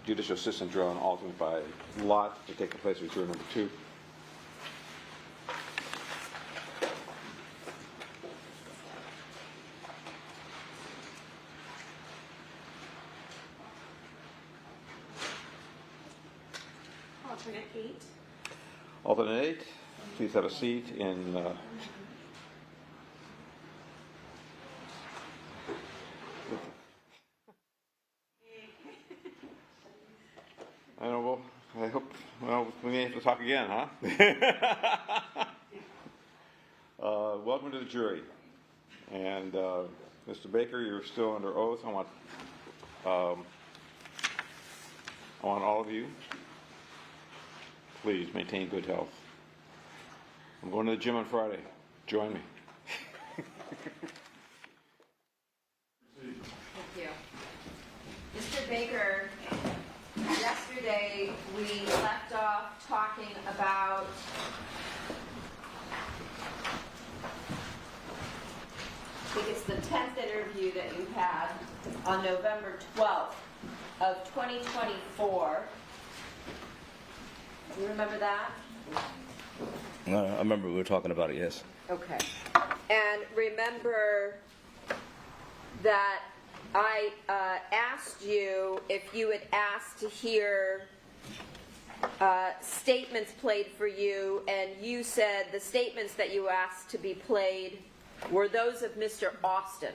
judicial assistant drill and alternate by lot to take the place of juror number 2. Alternate 8. Alternate 8, please have a seat in I don't know, I hope, well, we may have to talk again, huh? Welcome to the jury. And Mr. Baker, you're still under oath. I want all of you, please maintain good health. I'm going to the gym on Friday. Join me. Thank you. Mr. Baker, yesterday we left off talking about I think it's the 10th interview that you had on November 12th of 2024. Do you remember that? I remember we were talking about it, yes. Okay. And remember that I asked you if you had asked to hear statements played for you, and you said the statements that you asked to be played were those of Mr. Austin.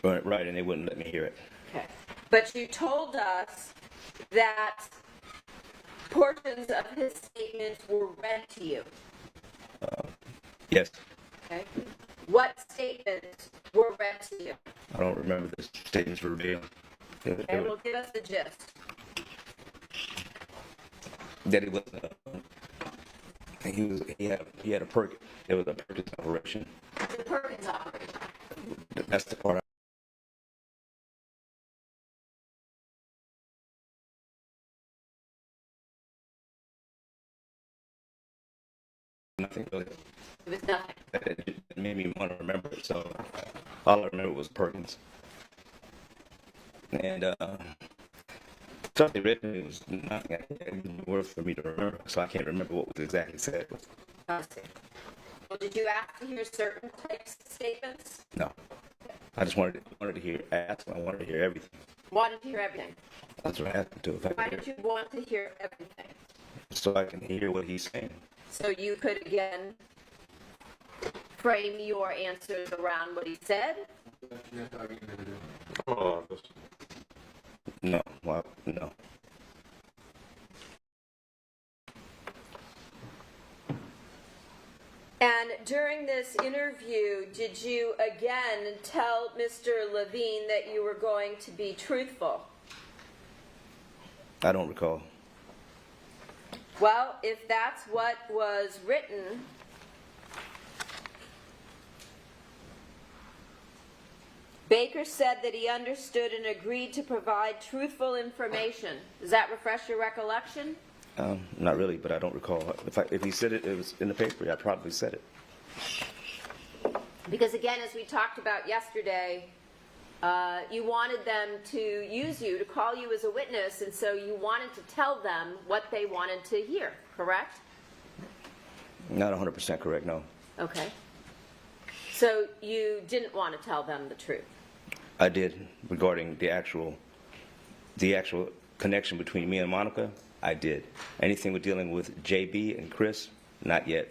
Right, and they wouldn't let me hear it. Okay. But you told us that portions of his statements were read to you. Yes. Okay. What statements were read to you? I don't remember the statements verbatim. Okay, well, give us the gist. That it was he had a perk. It was a Perkins operation. The Perkins operation. That's the part. Nothing really. It was nothing. It made me want to remember it. So all I remember was Perkins. And something written, it was nothing. It word for me to remember, so I can't remember what was exactly said. I see. Well, did you ask to hear certain types of statements? No, I just wanted to hear. I wanted to hear everything. Wanted to hear everything. That's what I asked him to. If I Why could did you want to hear everything? so I can hear what he's saying. So you could again frame your answers around what he said? No, well, no. And during this interview, did you again tell Mr. Levine that you were going to be truthful? I don't recall. Well, if that's what was written, Baker said that he understood and agreed to provide truthful information. Does that refresh your recollection? Not really, but I don't recall. If he said it, it was in the paper. I probably said it. Because again, as we talked about yesterday, you wanted them to use you, to call you as a witness, and so you wanted to tell them what they wanted to hear, correct? Not 100% correct, no. Okay. So you didn't want to tell them the truth? I did, regarding the actual connection between me and Monica. I did. Anything with dealing with JB and Chris, not yet.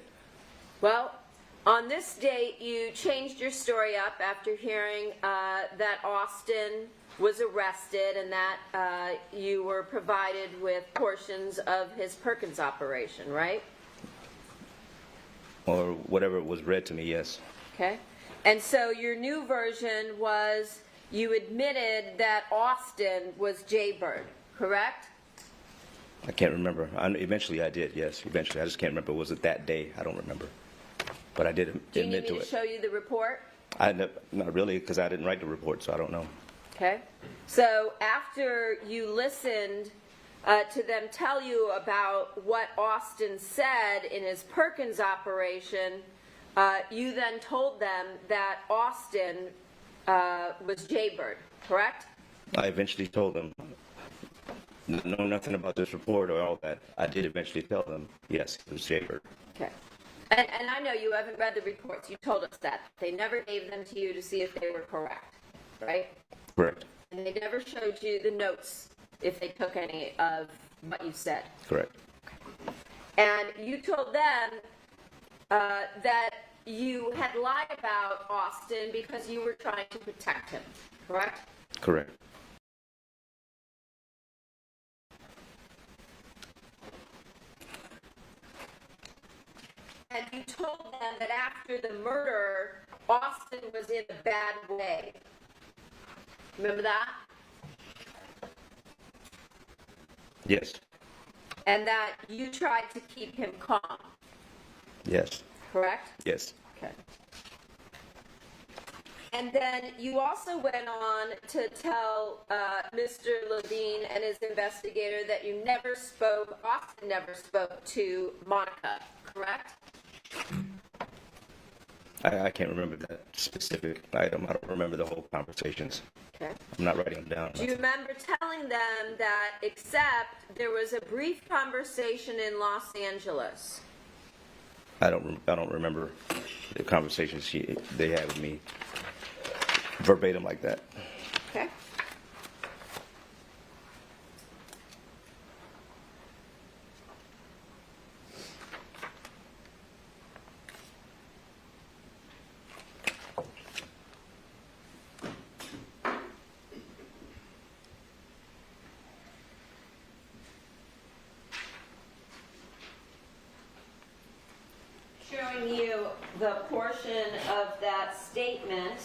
Well, on this date, you changed your story up after hearing that Austin was arrested and that you were provided with portions of his Perkins operation, right? Or whatever was read to me, yes. Okay. And so your new version was you admitted that Austin was Jaybird, correct? I can't remember. Eventually I did, yes. Eventually. I just can't remember. Was it that day? I don't remember. But I did admit to it. Do you need me to show you the report? Not really, because I didn't write the report, so I don't know. Okay. So after you listened to them tell you about what Austin said in his Perkins operation, you then told them that Austin was Jaybird, correct? I eventually told them know nothing about this report or all that. I did eventually tell them, yes, it was Jaybird. Okay. And I know you haven't read the reports. You told us that. They never gave them to you to see if they were correct, right? Correct. And they never showed you the notes if they took any of what you said. Correct. And you told them that you had lied about Austin because you were trying to protect him, correct? Correct. And you told them that after the murder, Austin was in a bad way. Remember that? Yes. And that you tried to keep him calm, Yes. correct? Yes. Okay. And then you also went on to tell Mr. Levine and his investigator that you never spoke, Austin never spoke to Monica, correct? I can't remember that specific item. I don't remember the whole conversations. Okay. I'm not writing them down. Do you remember telling them that except there was a brief conversation in Los Angeles? I don't remember the conversations they had with me verbatim like that. Okay. Showing you the portion of that statement.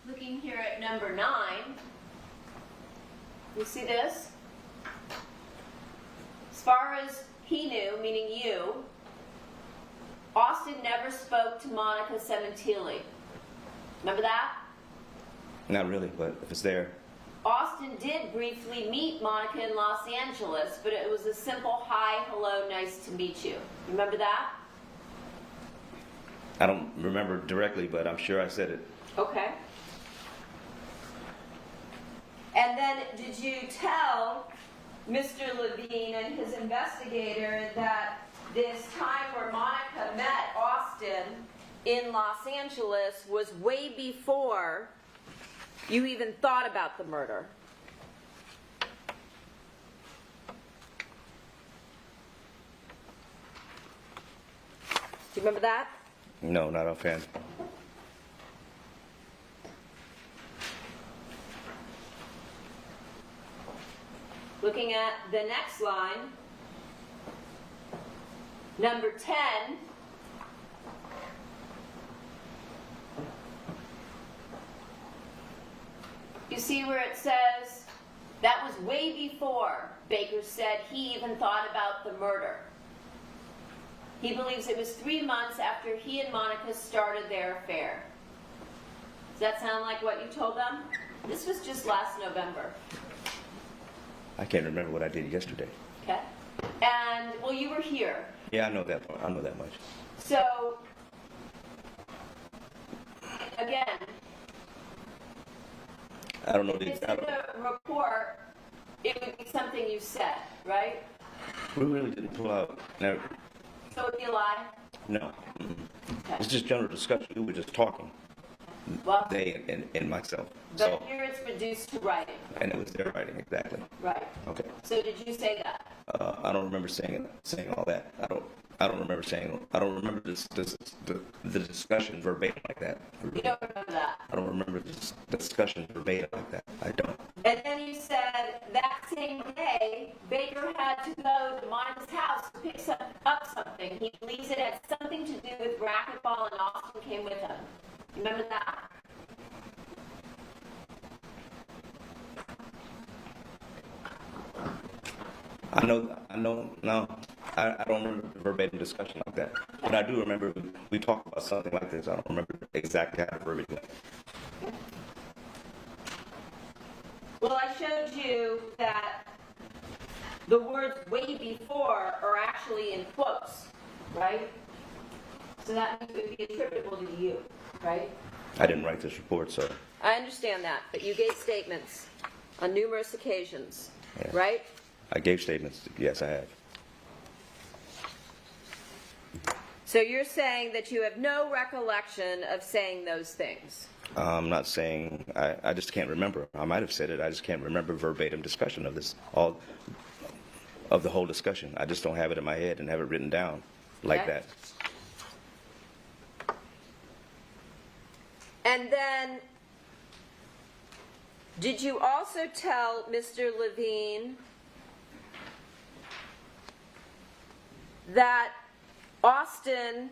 Looking here at number 9, you see this? As far as he knew, meaning you, Austin never spoke to Monica Sementilli. Remember that? Not really, but if it's there, Austin did briefly meet Monica in Los Angeles, but it was a simple hi, hello, nice to meet you. Remember that? I don't remember directly, but I'm sure I said it. Okay. And then did you tell Mr. Levine and his investigator that this time where Monica met Austin in Los Angeles was way before you even thought about the murder? Do you remember that? No, not offhand. Looking at the next line, number 10, you see where it says, that was way before Baker said he even thought about the murder. He believes it was 3 months after he and Monica started their affair. Does that sound like what you told them? This was just last November. I can't remember what I did yesterday. Okay. And, well, you were here. Yeah, I know that. I know that much. So, again, I don't know. if it's in the report, it would be something you said, right? We really didn't pull out. No. So it would be a lie? No. Okay. It's just general discussion. We were just talking. Well, They and myself. but So, here it's reduced to writing, and it was their writing exactly. right? Okay. So did you say that? I don't remember saying all that. I don't remember saying. I don't remember the discussion verbatim like that. You don't remember that? I don't remember this discussion verbatim like that. I don't. And then you said that same day, Baker had to go to Monica's house to pick up something. He believes it had something to do with racquetball, and Austin came with him. You remember that? I know. No, I don't remember the verbatim discussion like that. But I do remember we talked about something like this. I don't remember exactly how it verbatim. Well, I showed you that the words way before are actually in quotes, right? So that means it would be attributable to you, right? I didn't write this report, so I understand that, but you gave statements on numerous occasions, Yeah. right? I gave statements. Yes, I have. So you're saying that you have no recollection of saying those things? I'm not saying, I just can't remember. I might have said it, I just can't remember verbatim discussion of this, all of the whole discussion. I just don't have it in my head and have it written down like Okay. that. And then, did you also tell Mr. Levine that Austin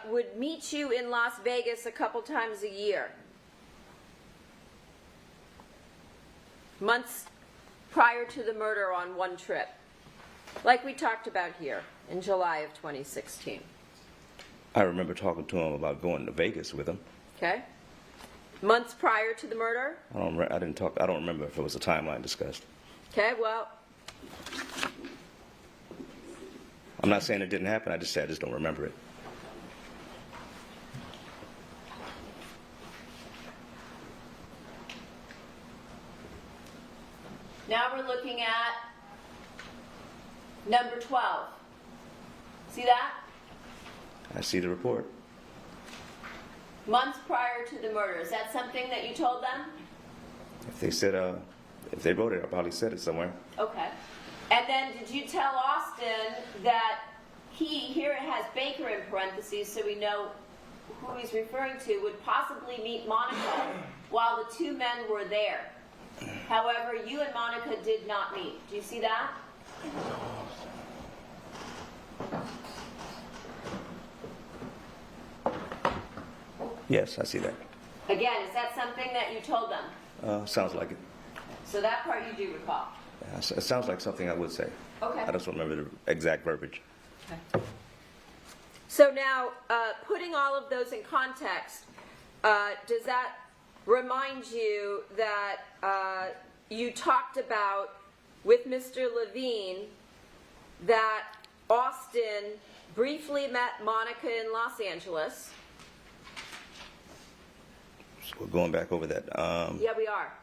would meet you in Las Vegas a couple times a year? Months prior to the murder on one trip, like we talked about here in July of 2016. I remember talking to him about going to Vegas with him. Okay? Months prior to the murder? I don't remember if it was a timeline discussed. Okay, well, I'm not saying it didn't happen, I just said I just don't remember it. now we're looking at number 12. See that? I see the report. Months prior to the murder. Is that something that you told them? If they said, if they wrote it, I probably said it somewhere. Okay. And then did you tell Austin that here it has Baker in parentheses so we know who he's referring to, would possibly meet Monica while the two men were there? However, you and Monica did not meet. Do you see that? Yes, I see that. Again, is that something that you told them? Sounds like it. So that part you do recall. Yeah, it sounds like something I would say. Okay. I just don't remember the exact verbiage. Okay. So now, putting all of those in context, does that remind you that you talked about with Mr. Levine that Austin briefly met Monica in Los Angeles? So we're going back over that. Yeah, we are.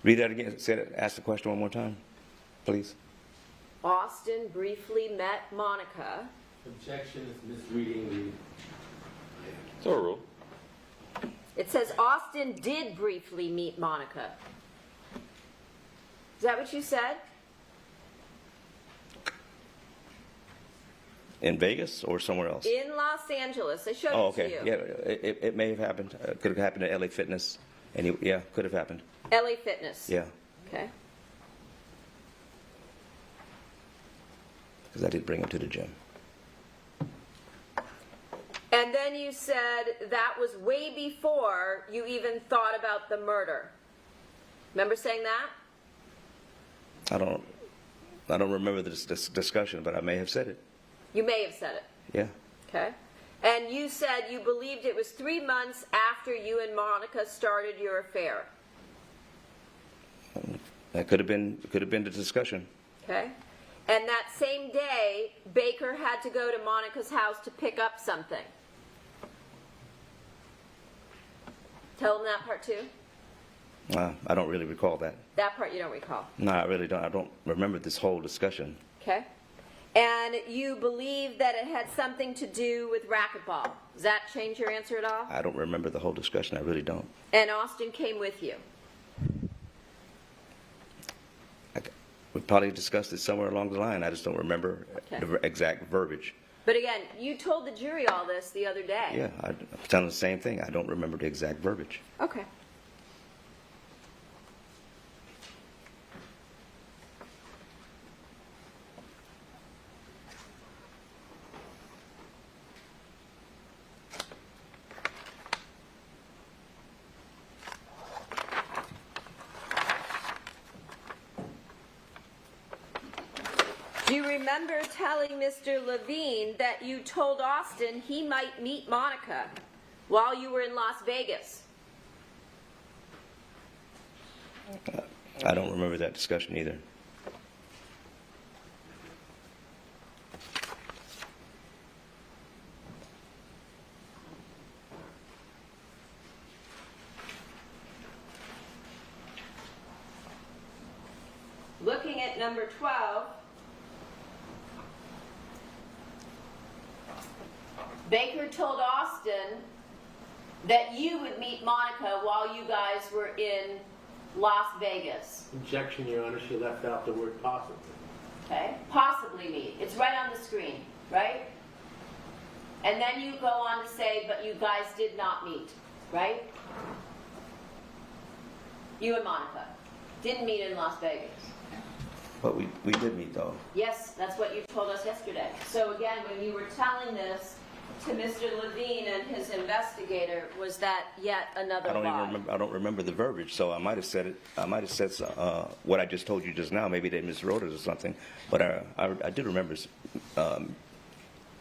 Read that again. Say it. Ask the question one more time, please. Austin briefly met Monica. Objection is misreading It's overruled. It says Austin did briefly meet Monica. Is that what you said? In Vegas or somewhere else? In Los Angeles. I showed Oh, it to okay. you. Yeah, it may have happened. Could have happened at LA Fitness. Yeah, could have happened. LA Fitness. Yeah, Okay. because I did bring him to the gym. And then you said that was way before you even thought about the murder. Remember saying that? I don't remember this discussion, but I may have said it. You may have said it. Yeah. Okay. And you said you believed it was 3 months after you and Monica started your affair. That could have been the discussion. Okay. And that same day, Baker had to go to Monica's house to pick up something. Tell him that part too? I don't really recall that. That part you don't recall. No, I really don't. I don't remember this whole discussion. Okay. And you believe that it had something to do with racquetball. Does that change your answer at all? I don't remember the whole discussion. I really don't. And Austin came with you. We probably discussed it somewhere along the line. I just don't remember Okay. the exact verbiage. But again, you told the jury all this the other day. Yeah, I'm telling the same thing. I don't remember the exact verbiage. Okay. Do you remember telling Mr. Levine that you told Austin he might meet Monica while you were in Las Vegas? I don't remember that discussion either. Looking at number 12, Baker told Austin that you would meet Monica while you guys were in Las Vegas. Objection, Your Honor, she left out the word possibly. Okay? Possibly meet. It's right on the screen, right? And then you go on to say, but you guys did not meet, right? You and Monica didn't meet in Las Vegas. But we did meet, though. Yes, that's what you told us yesterday. So again, when you were telling this to Mr. Levine and his investigator, was that yet another lie? I don't remember the verbiage, so I might have said it. I might have said what I just told you just now. Maybe they miswrote it or something. But I did remember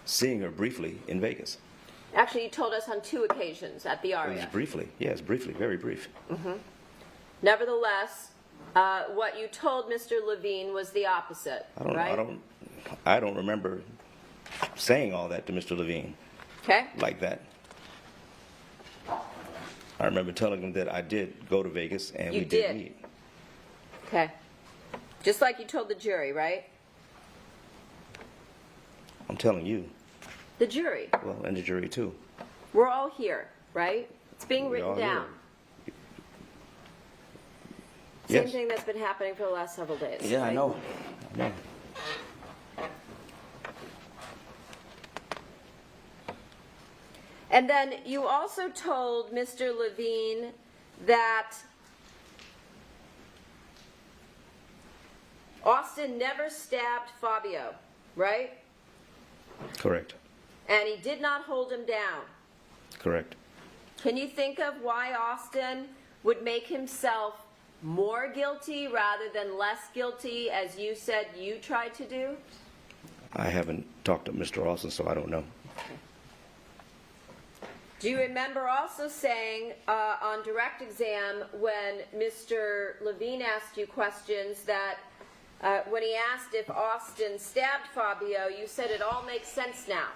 seeing her briefly in Vegas. Actually, you told us on 2 occasions at the It Aria. was briefly. Yes, briefly, very brief. Nevertheless, what you told Mr. Levine was the opposite, right? I don't remember saying all that to Mr. Levine Okay. like that. I remember telling him that I did go to Vegas and You we did did. meet. Okay. Just like you told the jury, right? I'm telling you. The jury. Well, and the jury too. We're all here, right? It's being We're written all down. here. Same Yes. thing that's been happening for the last several days. Yeah, I right? know. I know. And then you also told Mr. Levine that Austin never stabbed Fabio, right? Correct. And he did not hold him down. Correct. Can you think of why Austin would make himself more guilty rather than less guilty, as you said you tried to do? I haven't talked to Mr. Austin, so I don't know. Do you remember also saying on direct exam when Mr. Levine asked you questions that when he asked if Austin stabbed Fabio, you said it all makes sense now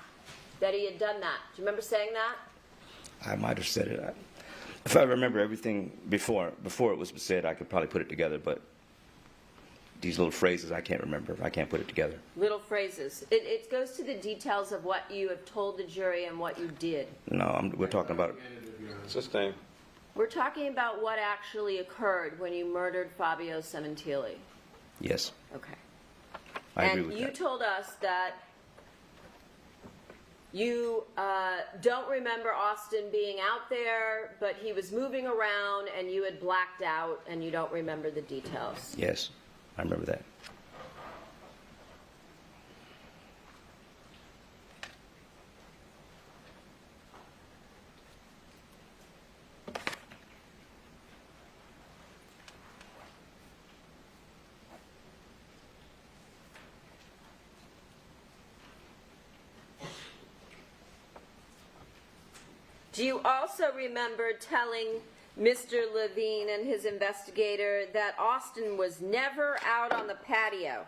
that he had done that. Do you remember saying that? I might have said it. If I remember everything before it was said, I could probably put it together, but these little phrases, I can't remember. I can't put it together. Little phrases. It goes to the details of what you have told the jury and what you did. No, we're talking about Sustained. We're talking about what actually occurred when you murdered Fabio Sementilli. yes. Okay. I agree And with you that. told us that you don't remember Austin being out there, but he was moving around and you had blacked out and you don't remember the details. Yes, I remember that. Do you also remember telling Mr. Levine and his investigator that Austin was never out on the patio?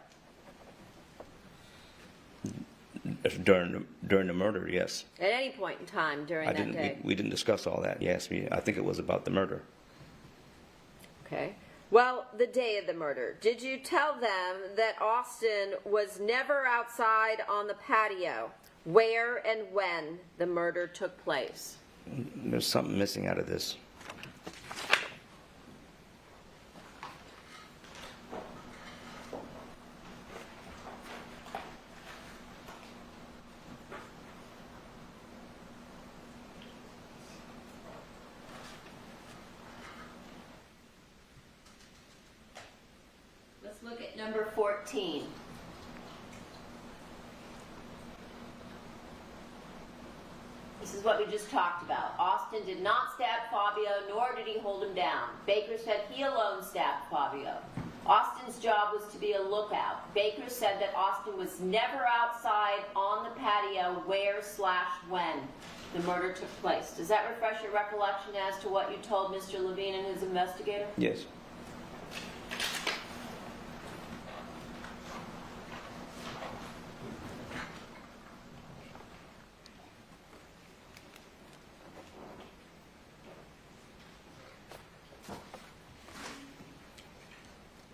During the murder, yes. At any point in time during that day? We didn't discuss all that. You asked me. I think it was about the murder. Okay. Well, the day of the murder, did you tell them that Austin was never outside on the patio where and when the murder took place? There's something missing out of this. Let's look at number 14. This is what we just talked about. Austin did not stab Fabio, nor did he hold him down. Baker said he alone stabbed Fabio. Austin's job was to be a lookout. Baker said that Austin was never outside on the patio where/when the murder took place. Does that refresh your recollection as to what you told Mr. Levine and his investigator? Yes.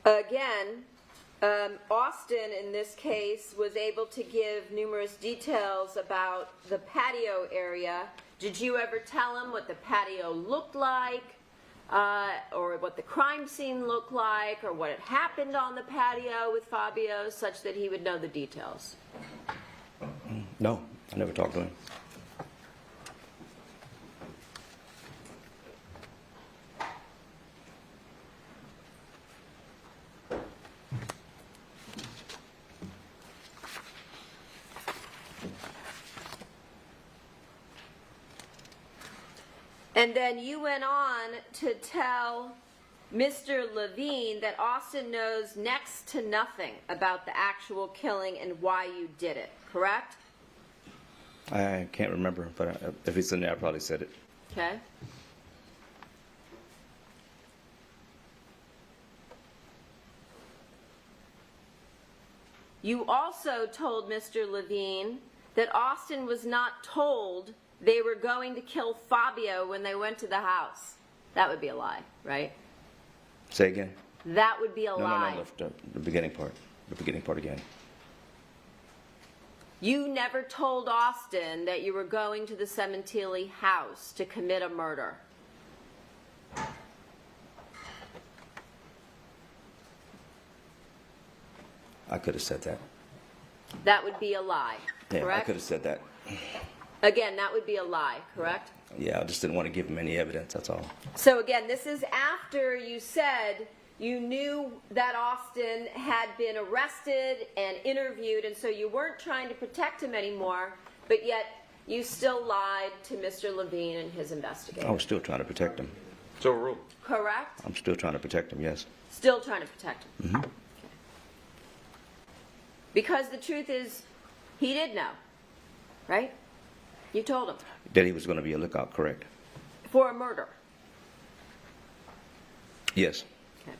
Again, Austin, in this case, was able to give numerous details about the patio area. Did you ever tell him what the patio looked like, or what the crime scene looked like, or what had happened on the patio with Fabio, such that he would know the details? No, I never talked to him. And then you went on to tell Mr. Levine that Austin knows next to nothing about the actual killing and why you did it, correct? I can't remember, but if it's in there, I probably said it. Okay. You also told Mr. Levine that Austin was not told they were going to kill Fabio when they went to the house. That would be a lie, right? Say again? That would be a lie. No, the beginning part. The beginning part again. You never told Austin that you were going to the Sementilli house to commit a murder. I could have said that. That would be a lie, Yeah, correct? I could have said that. Again, that would be a lie, correct? Yeah, I just didn't want to give him any evidence, that's all. So again, this is after you said you knew that Austin had been arrested and interviewed, and so you weren't trying to protect him anymore, but yet you still lied to Mr. Levine and his investigator. I was still trying to protect him. So rule. Correct? I'm still trying to protect him, yes. Still trying to protect him. Mm-hmm. Okay. Because the truth is, he did know, right? You told him. That he was going to be a lookout, correct? For a murder. Yes. Okay.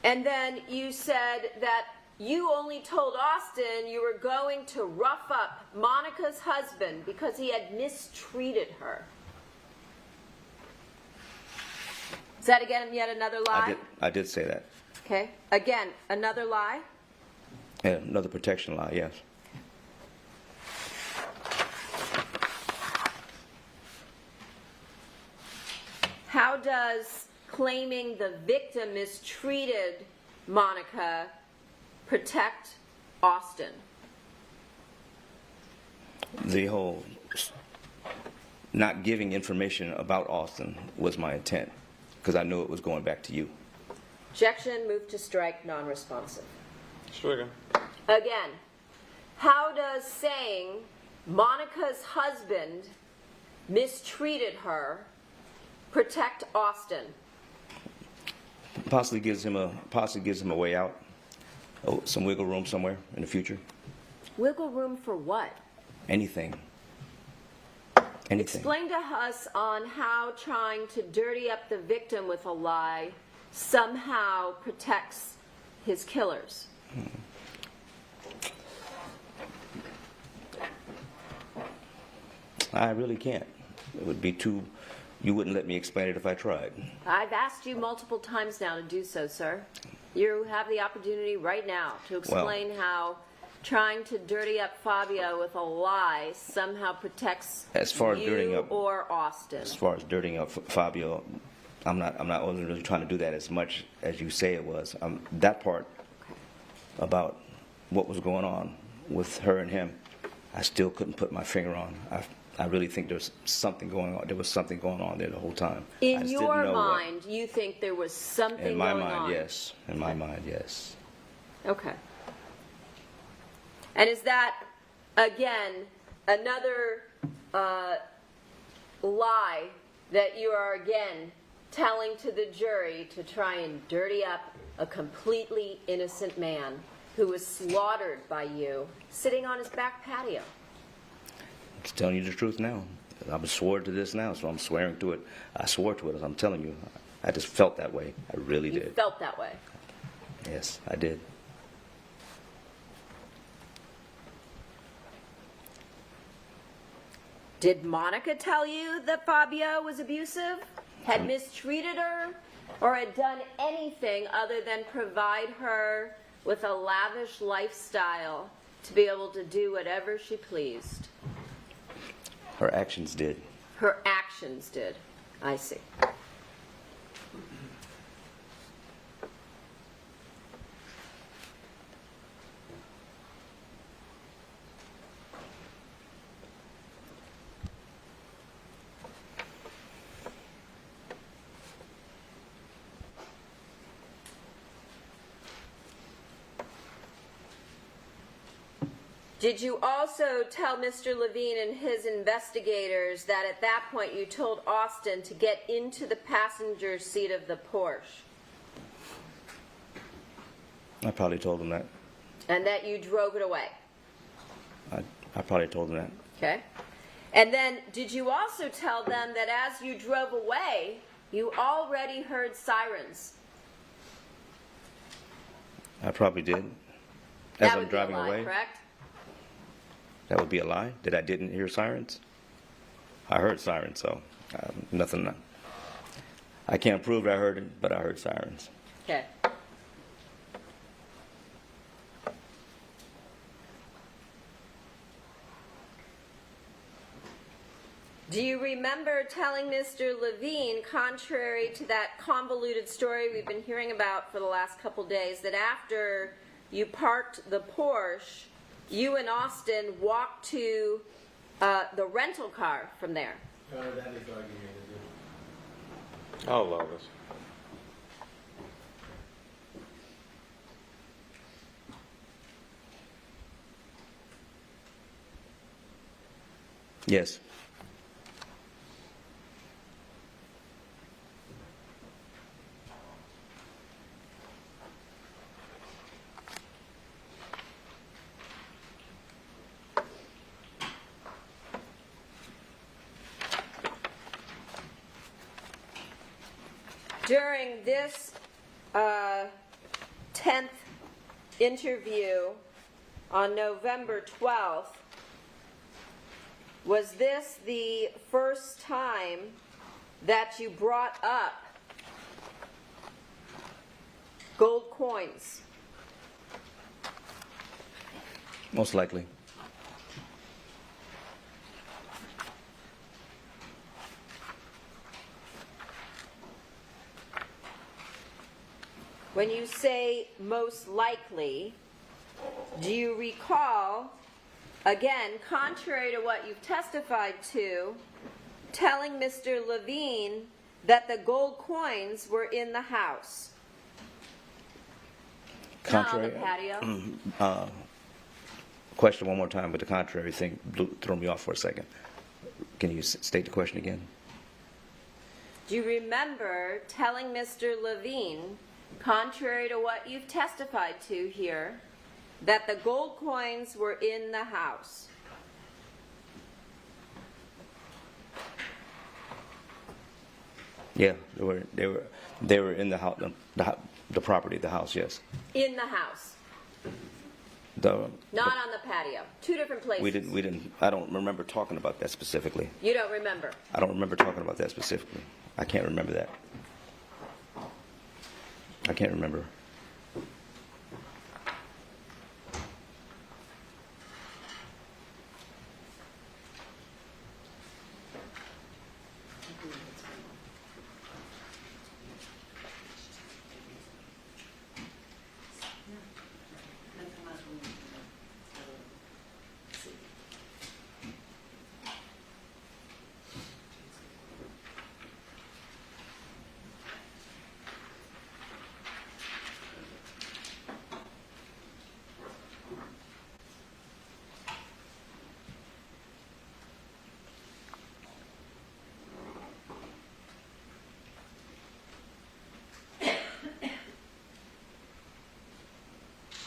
And then you said that you only told Austin you were going to rough up Monica's husband because he had mistreated her. Is that again yet another lie? I did say that. Okay. Again, another lie? Yeah, another protection lie, yes. How does claiming the victim mistreated Monica protect Austin? The whole not giving information about Austin was my intent, because I knew it was going back to you. Objection, move to strike, non-responsive. Stricken. Again, how does saying Monica's husband mistreated her protect Austin? Possibly gives him a way out, some wiggle room somewhere in the future. Wiggle room for what? Anything. Anything. Explain to us on how trying to dirty up the victim with a lie somehow protects his killers. I really can't. It would be too... You wouldn't let me explain it if I tried. I've asked you multiple times now to do so, sir. You have the opportunity right now to explain how trying to dirty up Fabio with a lie somehow protects As far as dirtying you up- or Austin. As far as dirtying up Fabio, I wasn't really trying to do that as much as you say it was. That part about what was going on with her and him, I still couldn't put my finger on. I really think there's something going on. There was something going on there the whole time. I In just your didn't know what. mind, you think there was something In my going mind, on? yes. In my mind, yes. Okay. And is that, again, another lie that you are, again, telling to the jury to try and dirty up a completely innocent man who was slaughtered by you sitting on his back patio? I'm just telling you the truth now. I was sworn to this now, so I'm swearing to it. I swore to it, as I'm telling you. I just felt that way. I really You did. felt that way. Yes, I did. Did Monica tell you that Fabio was abusive? had mistreated her or had done anything other than provide her with a lavish lifestyle to be able to do whatever she pleased. Her actions did. Her actions did. I see. Did you also tell Mr. Levine and his investigators that at that point you told Austin to get into the passenger seat of the Porsche? I probably told him that. And that you drove it away? I probably told him that. Okay. And then did you also tell them that as you drove away, you already heard sirens? I probably did. As That I'm would driving be a lie, away. correct? That would be a lie? That I didn't hear sirens? I heard sirens, so nothing. I can't prove that I heard it, but I heard sirens. Okay. Do you remember telling Mr. Levine, contrary to that convoluted story we've been hearing about for the last couple days, that after you parked the Porsche, you and Austin walked to the rental car from there? That is argument. I'll allow this. Yes. During this 10th interview on November 12th, was this the first time that you brought up gold coins? Most likely. When you say most likely, do you recall, again, contrary to what you've testified to, telling Mr. Levine that the gold coins were in the house? Contrary. Not on the patio. Question one more time, but the contrary thing threw me off for a second. Can you state the question again? Do you remember telling Mr. Levine, contrary to what you've testified to here, that the gold coins were in the house? Yeah, they were in the house, the property, the house. Yes. In the house, The not on the patio. Two different places. we didn't. I don't remember talking about that specifically. You don't remember? I don't remember talking about that specifically. I can't remember that. I can't remember.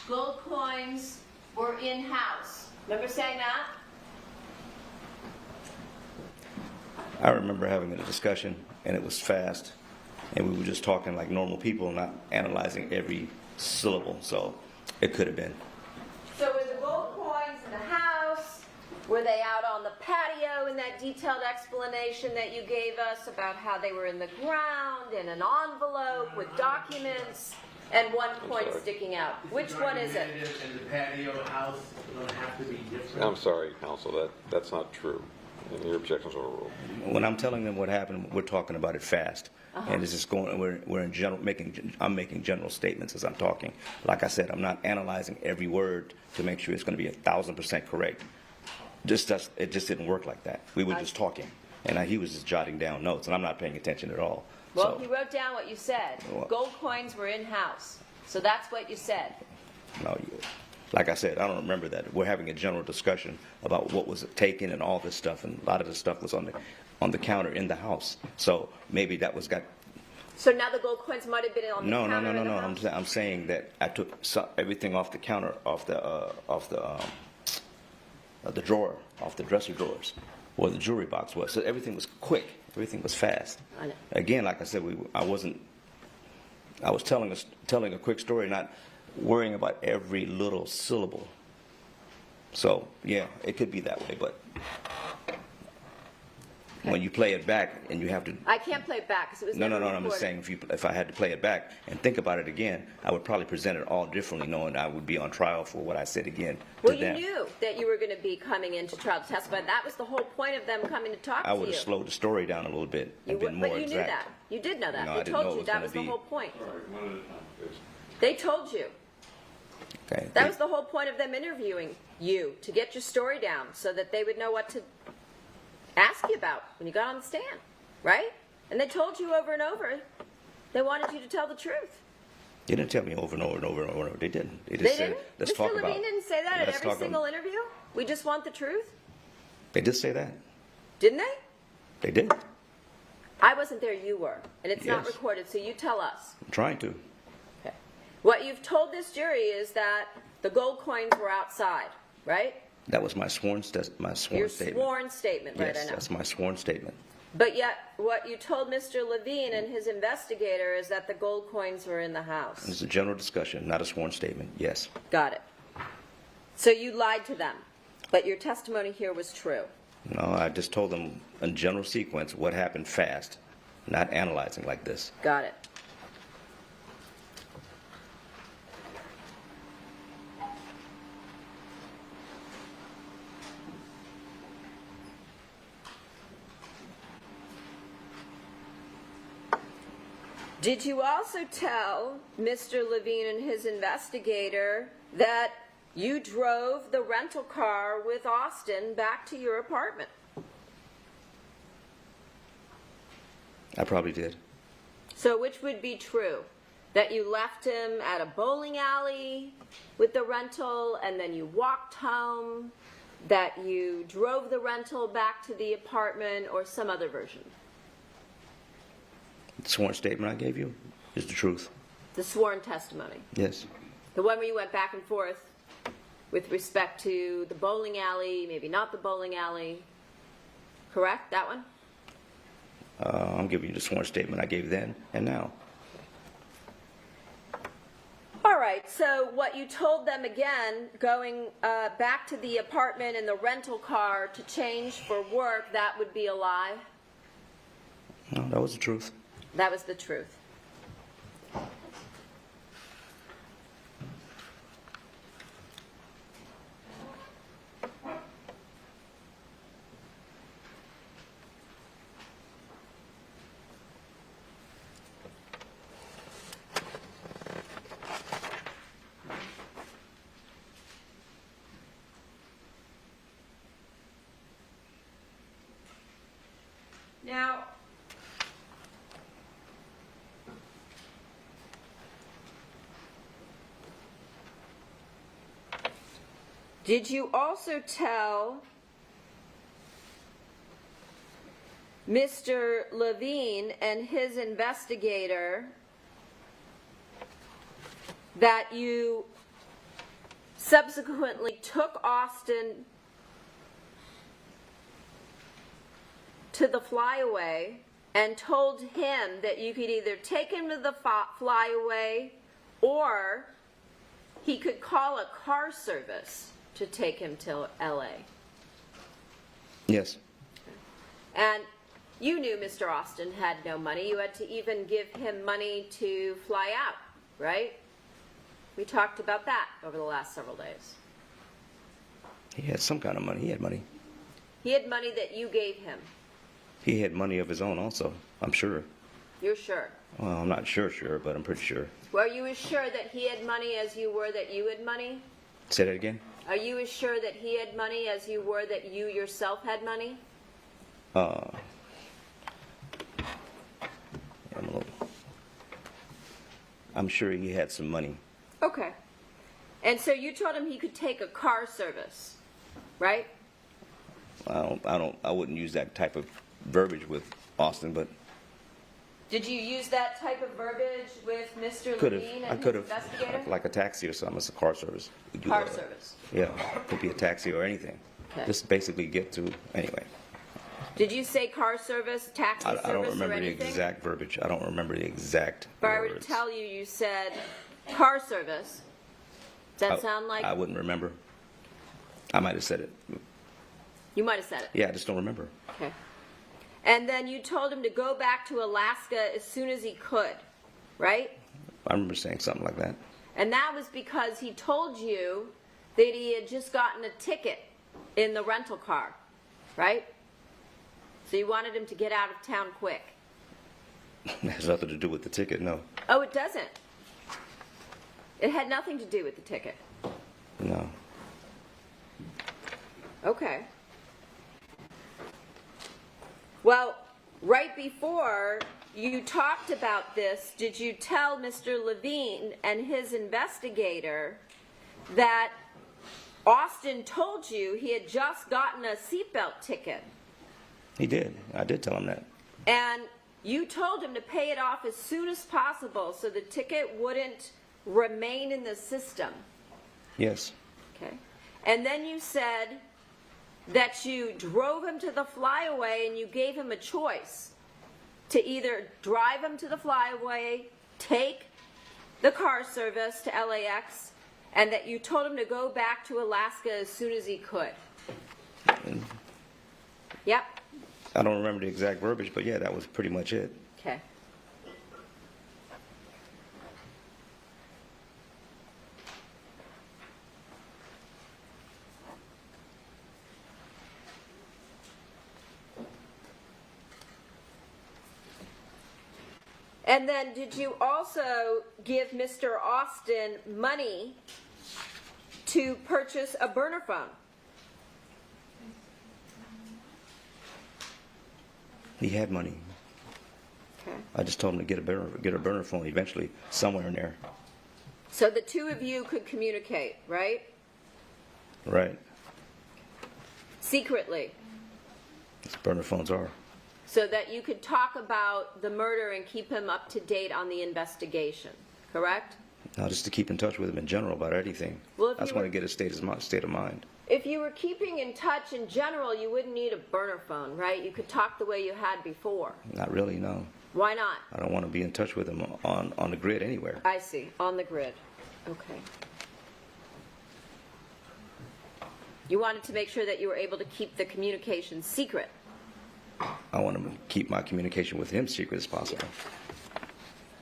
Gold coins were in-house. Remember saying that? I remember having a discussion, and it was fast, and we were just talking like normal people, not analyzing every syllable. So it could have been. So were the gold coins in the house? Were they out on the patio in that detailed explanation that you gave us about how they were in the ground, in an envelope with documents, and one coin sorry. sticking out? Which one is it? And the patio house is going to have to be different. I'm sorry, counsel, that's not true. And your objections are overruled. When I'm telling them what happened, we're talking about it fast. And it's just going, we're in general, I'm making general statements as I'm talking. Like I said, I'm not analyzing every word to make sure it's going to be 1,000% correct. It just didn't work like that. We were just talking. And he was just jotting down notes, and I'm not paying attention at all. Well, So, he wrote down what you said. Well- Gold coins were in-house. So that's what you said. no, like I said, I don't remember that. We're having a general discussion about what was taken and all this stuff, and a lot of the stuff was on the counter in the house. So maybe that was got. So now the gold coins might have been on the No, counter in the no. house? I'm saying that I took everything off the counter, off the drawer, off the dresser drawers, where the jewelry box was. So everything was quick. Everything was fast. I know. Again, like I said, I was telling a quick story, not worrying about every little syllable. So yeah, it could be that way, but when you play it back and you have to. I can't play it back because it was No, never I'm just recorded. saying if I had to play it back and think about it again, I would probably present it all differently, knowing I would be on trial for what I said again Well, to you them. knew that you were going to be coming into trial to testify. That was the whole point of them coming to talk I to would you. have slowed the story down a little bit and been more but you exact. knew that. You did know that. No, I They didn't told know it you was that gonna was the be- whole point. All right, one at a time, please. They told you. Okay. That was the whole point of them interviewing you, to get your story down so that they would know what to ask you about when you got on the stand, right? And they told you over and over they wanted you to tell the truth. They didn't tell me over and over and over and over. They didn't. They They just said, didn't? let's Mr. talk Levine about. didn't say that at let's every talk single about- interview? We just want the truth? They did say that. Didn't they? They did. I wasn't there, you were. And it's not Yes. recorded, so you tell us. I'm trying to. Okay. What you've told this jury is that the gold coins were outside, right? That was my sworn Your statement. sworn statement, right? Yes, I know. that's my sworn statement. But yet, what you told Mr. Levine and his investigator is that the gold coins were in the house. It's a general discussion, not a sworn statement. Yes. Got it. So you lied to them, but your testimony here was true. No, I just told them in general sequence what happened fast, not analyzing like this. Got it. Did you also tell Mr. Levine and his investigator that you drove the rental car with Austin back to your apartment? I probably did. So which would be true? That you left him at a bowling alley with the rental and then you walked home? That you drove the rental back to the apartment, or some other version? The sworn statement I gave you is the truth. The sworn testimony. Yes. The one where you went back and forth with respect to the bowling alley, maybe not the bowling alley. Correct? That one? I'm giving you the sworn statement I gave then and now. All right, so what you told them again, going back to the apartment in the rental car to change for work, that would be a lie? No, that was the truth. That was the truth. Now, did you also tell Mr. Levine and his investigator that you subsequently took Austin to the FlyAway and told him that you could either take him to the FlyAway or he could call a car service to take him to LA? Yes. And you knew Mr. Austin had no money. You had to even give him money to fly out, right? We talked about that over the last several days. He had some kind of money. He had money. He had money that you gave him. He had money of his own also, I'm sure. You're sure? Well, I'm not sure, but I'm pretty sure. Were you as sure that he had money as you were that you had money? Say that again? Are you as sure that he had money as you were that you yourself had money? I'm sure he had some money. Okay. And so you told him he could take a car service, right? I wouldn't use that type of verbiage with Austin, but Did you use that type of verbiage with Mr. could have. Levine I and could his have, investigator? like a taxi or something. It's a car service. We do Car that. service. Yeah, could be a taxi or anything. Okay. Just basically get to anyway. Did you say car service, taxi service, I don't or remember the anything? exact verbiage. I don't remember the exact If I were to words. tell you, you said car service. Does that I- sound like I wouldn't remember. I might have said it. you might have said it? Yeah, I just don't remember. Okay. And then you told him to go back to Alaska as soon as he could, right? I remember saying something like that. And that was because he told you that he had just gotten a ticket in the rental car, right? So you wanted him to get out of town quick. It has nothing to do with the ticket, no. Oh, it doesn't. It had nothing to do with the ticket. No. Okay. Well, right before you talked about this, did you tell Mr. Levine and his investigator that Austin told you he had just gotten a seatbelt ticket? He did. I did tell him that. And you told him to pay it off as soon as possible so the ticket wouldn't remain in the system. Yes. Okay. And then you said that you drove him to the FlyAway and you gave him a choice to either drive him to the FlyAway, take the car service to LAX, and that you told him to go back to Alaska as soon as he could. Yep. I don't remember the exact verbiage, but yeah, that was pretty much it. Okay. And then did you also give Mr. Austin money to purchase a burner phone? He had money. Okay. I just told him to get a burner phone eventually, somewhere in there. So the two of you could communicate, right? Right. Secretly. That's what burner phones are. So that you could talk about the murder and keep him up to date on the investigation, correct? No, just to keep in touch with him in general about anything. Well, if I just you want were- to get his state of mind. If you were keeping in touch in general, you wouldn't need a burner phone, right? You could talk the way you had before. Not really, no. Why not? I don't want to be in touch with him on the grid anywhere. I see. On the grid. Okay. You wanted to make sure that you were able to keep the communication secret. I want to keep my communication with him secret as possible.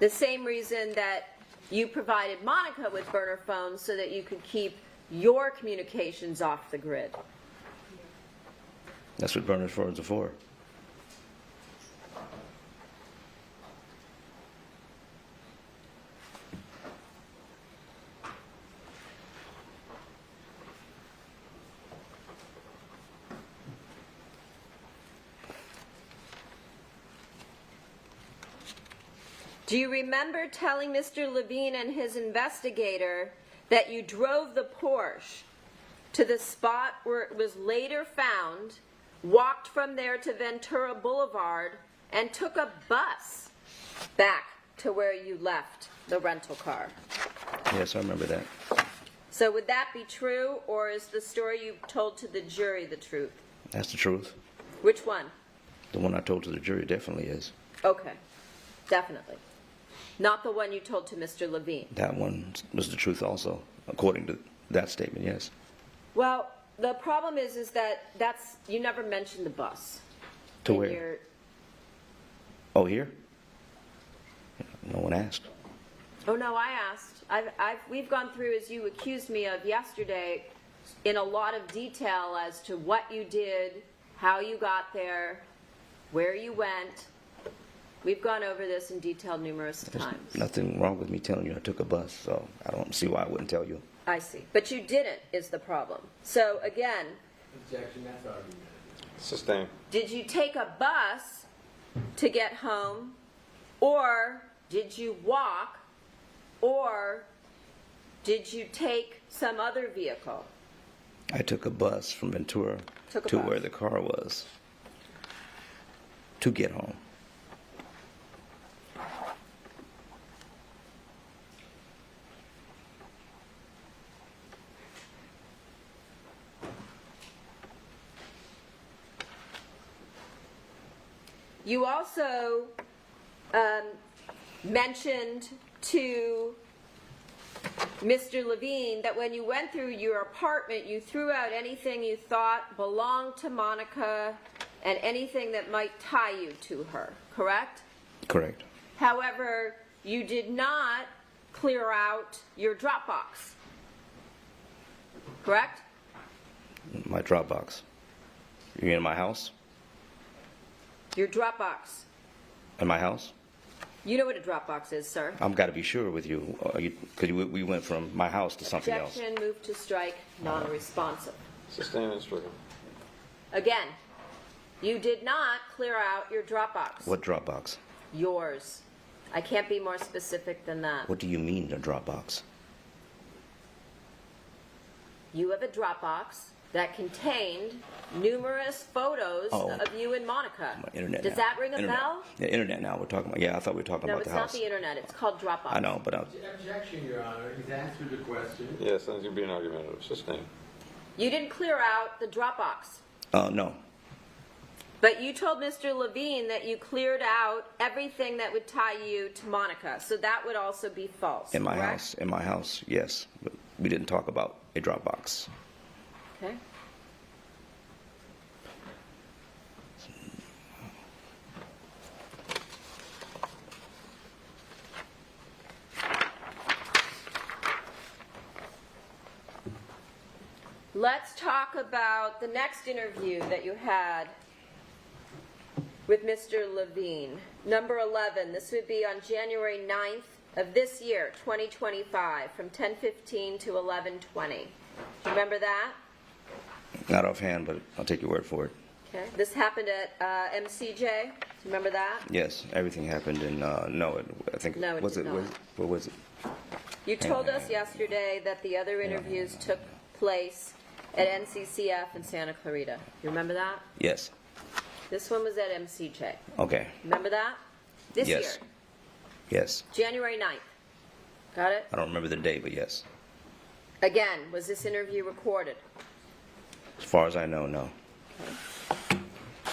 The same reason that you provided Monica with burner phones so that you could keep your communications off the grid. That's what burner phones are for. Do you remember telling Mr. Levine and his investigator that you drove the Porsche to the spot where it was later found, walked from there to Ventura Boulevard, and took a bus back to where you left the rental car? Yes, I remember that. So would that be true, or is the story you told to the jury the truth? That's the truth. Which one? The one I told to the jury definitely is. Okay, definitely. Not the one you told to Mr. Levine. That one was the truth also, according to that statement, yes. Well, the problem is that you never mentioned the bus. To in where? your- Oh, here? No one asked. Oh, no, I asked. We've gone through, as you accused me of yesterday, in a lot of detail as to what you did, how you got there, where you went. We've gone over this in detail numerous times. Nothing wrong with me telling you I took a bus, so I don't see why I wouldn't tell you. I see. But you didn't, is the problem. So again, Objection, that's argument. Sustained. did you take a bus to get home, or did you walk, or did you take some other vehicle? I took a bus from Ventura Took a to bus. where the car was to get home. You also mentioned to Mr. Levine that when you went through your apartment, you threw out anything you thought belonged to Monica and anything that might tie you to her, correct? Correct. However, you did not clear out your Dropbox, correct? My Dropbox. You in my house? Your Dropbox. In my house? You know what a Dropbox is, sir. I've got to be sure with you, because we went from my house to something else. Objection, move to strike, non-responsive. Sustained and stricken. Again, you did not clear out your Dropbox. What Dropbox? Yours. I can't be more specific than that. What do you mean, a Dropbox? You have a Dropbox that contained numerous photos Oh. of you and Monica. My internet Does now. that ring a Internet. bell? Yeah, internet now. We're talking about. Yeah, I thought we were talking No, about it's the not house. the internet. It's called Dropbox. I know, but Objection, Your Honor. He's answered the question. Yes, that's going to be an argumentative. Sustained. You didn't clear out the Dropbox. no. But you told Mr. Levine that you cleared out everything that would tie you to Monica. So that would also be false. In my correct? house. In my house, yes. But we didn't talk about a Dropbox. Okay. Let's talk about the next interview that you had with Mr. Levine. Number 11, this would be on January 9th of this year, 2025, from 10:15 to 11:20. Do you remember that? Not offhand, but I'll take your word for it. Okay. This happened at MCJ. Do you remember that? Yes, everything happened in, I think, No, it was did it, not. what was it? You told us yesterday that the other interviews took place at NCCF in Santa Clarita. You remember that? Yes. This one was at MCJ. Okay. Remember that? This Yes. year, Yes. January 9th. Got it? I don't remember the day, but yes. Again, was this interview recorded? As far as I know, no.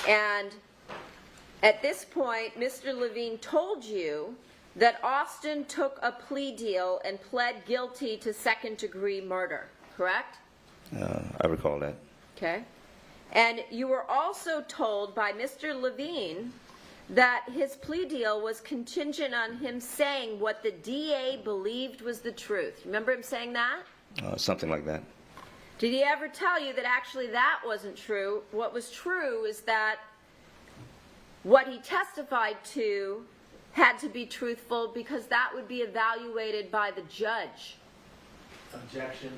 And at this point, Mr. Levine told you that Austin took a plea deal and pled guilty to second-degree murder, correct? I recall that. Okay. And you were also told by Mr. Levine that his plea deal was contingent on him saying what the DA believed was the truth. Remember him saying that? Something like that. Did he ever tell you that actually that wasn't true? What was true is that what he testified to had to be truthful because that would be evaluated by the judge. Objection.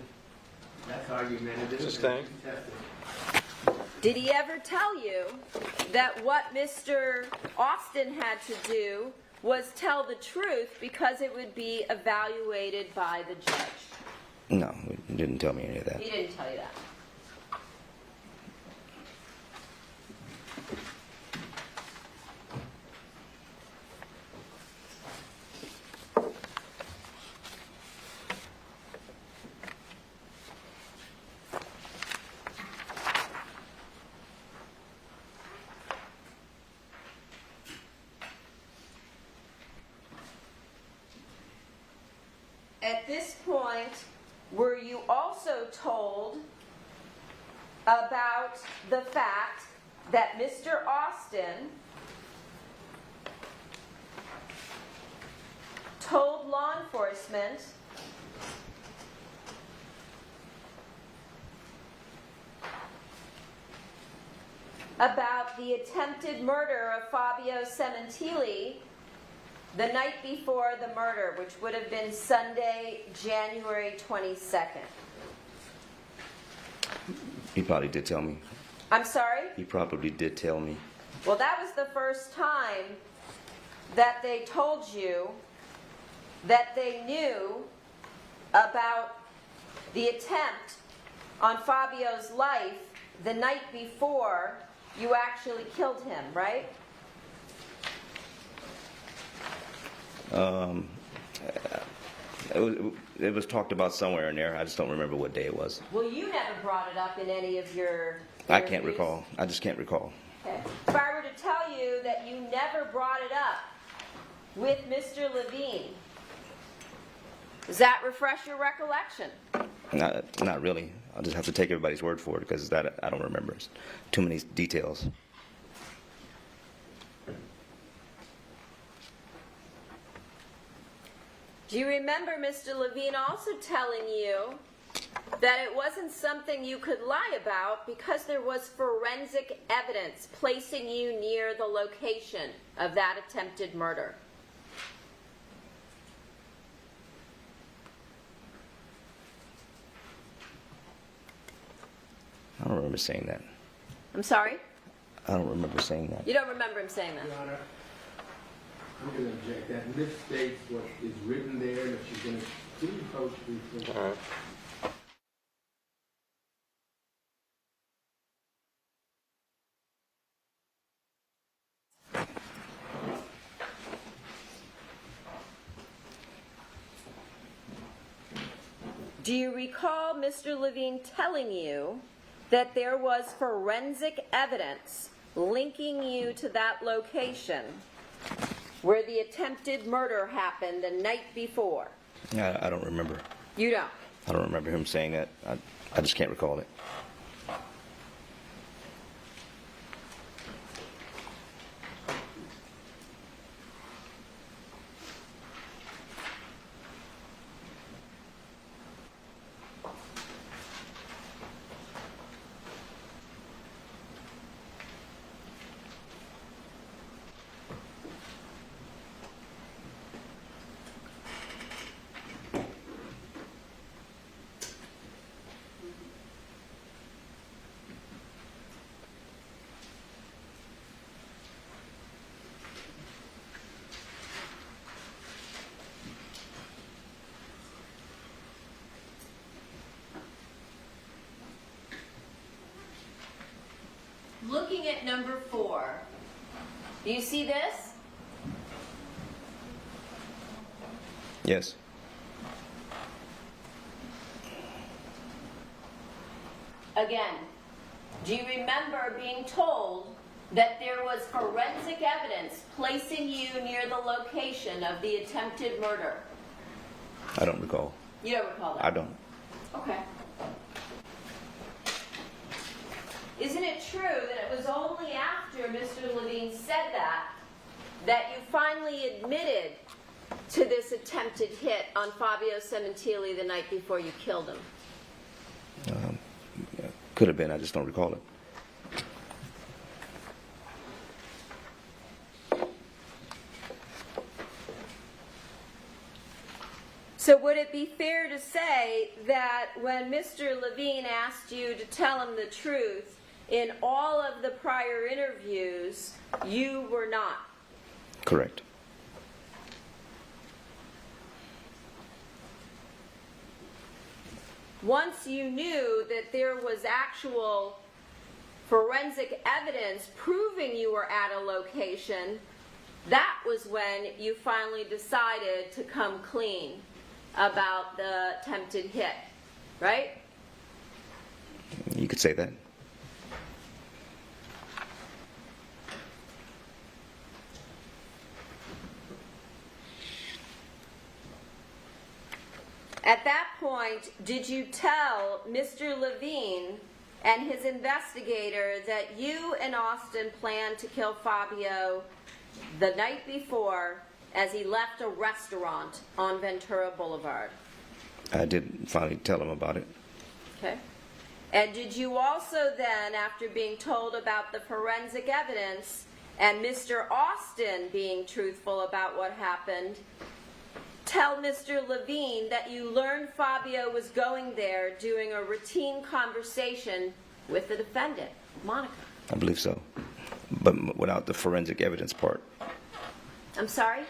That's argumentative. Sustained. Contested. Did he ever tell you that what Mr. Austin had to do was tell the truth because it would be evaluated by the judge? No, he didn't tell me any of that. He didn't tell you that. At this point, were you also told about the fact that Mr. Austin told law enforcement about the attempted murder of Fabio Sementilli the night before the murder, which would have been Sunday, January 22nd. He probably did tell me. I'm sorry? He probably did tell me. Well, that was the first time that they told you that they knew about the attempt on Fabio's life the night before you actually killed him, right? It was talked about somewhere in there. I just don't remember what day it was. Well, you never brought it up in any of your I can't interviews. recall. I just can't recall. Okay. If I were to tell you that you never brought it up with Mr. Levine, does that refresh your recollection? Not really. I'll just have to take everybody's word for it because that I don't remember. It's too many details. Do you remember Mr. Levine also telling you that it wasn't something you could lie about because there was forensic evidence placing you near the location of that attempted murder? I don't remember saying that. I'm sorry? I don't remember saying that. You don't remember him saying that? Your Honor, I'm going to object that misstates what is written there, and if she's going to please approach me. Do you recall Mr. Levine telling you that there was forensic evidence linking you to that location where the attempted murder happened the night before? I don't remember. You don't? I don't remember him saying that. I just can't recall it. Looking at number 4, do you see this? Yes. Again, do you remember being told that there was forensic evidence placing you near the location of the attempted murder? I don't recall. You don't recall that? I don't. Okay. Isn't it true that it was only after Mr. Levine said that you finally admitted to this attempted hit on Fabio Sementilli the night before you killed him? Could have been. I just don't recall it. So would it be fair to say that when Mr. Levine asked you to tell him the truth in all of the prior interviews, you were not? Correct. Once you knew that there was actual forensic evidence proving you were at a location, that was when you finally decided to come clean about the attempted hit, right? You could say that. At that point, did you tell Mr. Levine and his investigator that you and Austin planned to kill Fabio the night before as he left a restaurant on Ventura Boulevard. I did finally tell him about it. Okay. And did you also then, after being told about the forensic evidence and Mr. Austin being truthful about what happened, tell Mr. Levine that you learned Fabio was going there doing a routine conversation with the defendant, Monica? I believe so, but without the forensic evidence part. I'm sorry?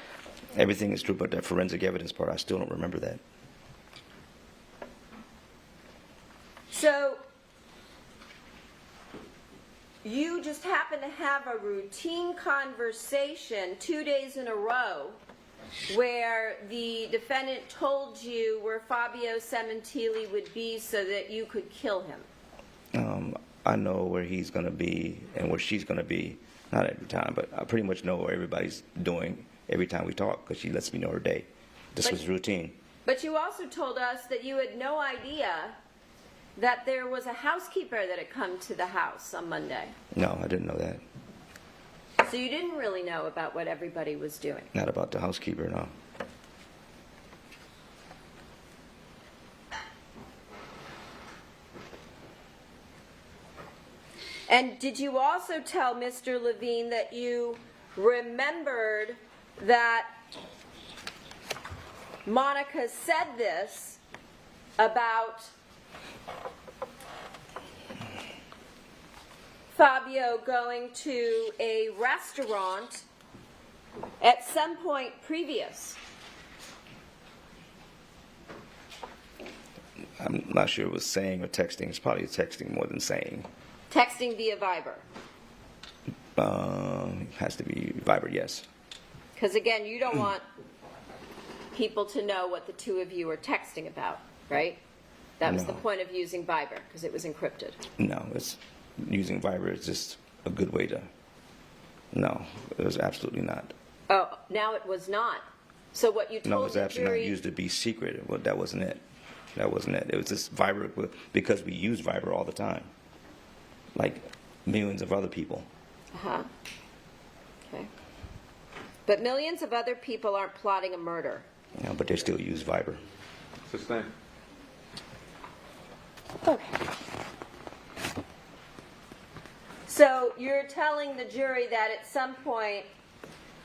Everything is true, but that forensic evidence part, I still don't remember that. So, you just happen to have a routine conversation 2 days in a row where the defendant told you where Fabio Sementilli would be so that you could kill him. I know where he's going to be and where she's going to be, not every time, but I pretty much know what everybody's doing every time we talk because she lets me know her day. This was routine. But you also told us that you had no idea that there was a housekeeper that had come to the house on Monday. No, I didn't know that. So you didn't really know about what everybody was doing. Not about the housekeeper, no. And did you also tell Mr. Levine that you remembered that Monica said this about Fabio going to a restaurant at some point previous? I'm not sure it was saying or texting. It's probably texting more than saying. Texting via Viber. It has to be Viber, yes. Because again, you don't want people to know what the two of you are texting about, right? That was No. the point of using Viber, because it was encrypted. No, it's using Viber is just a good way to. No, it was absolutely not. Oh, now it was not. So what you told No, it was the absolutely jury... not used to be secret. Well, that wasn't it. That wasn't it. It was just Viber because we use Viber all the time, like millions of other people. Uh-huh. Okay. But millions of other people aren't plotting a murder. You know, but they still use Viber. What's his name? Okay. So you're telling the jury that at some point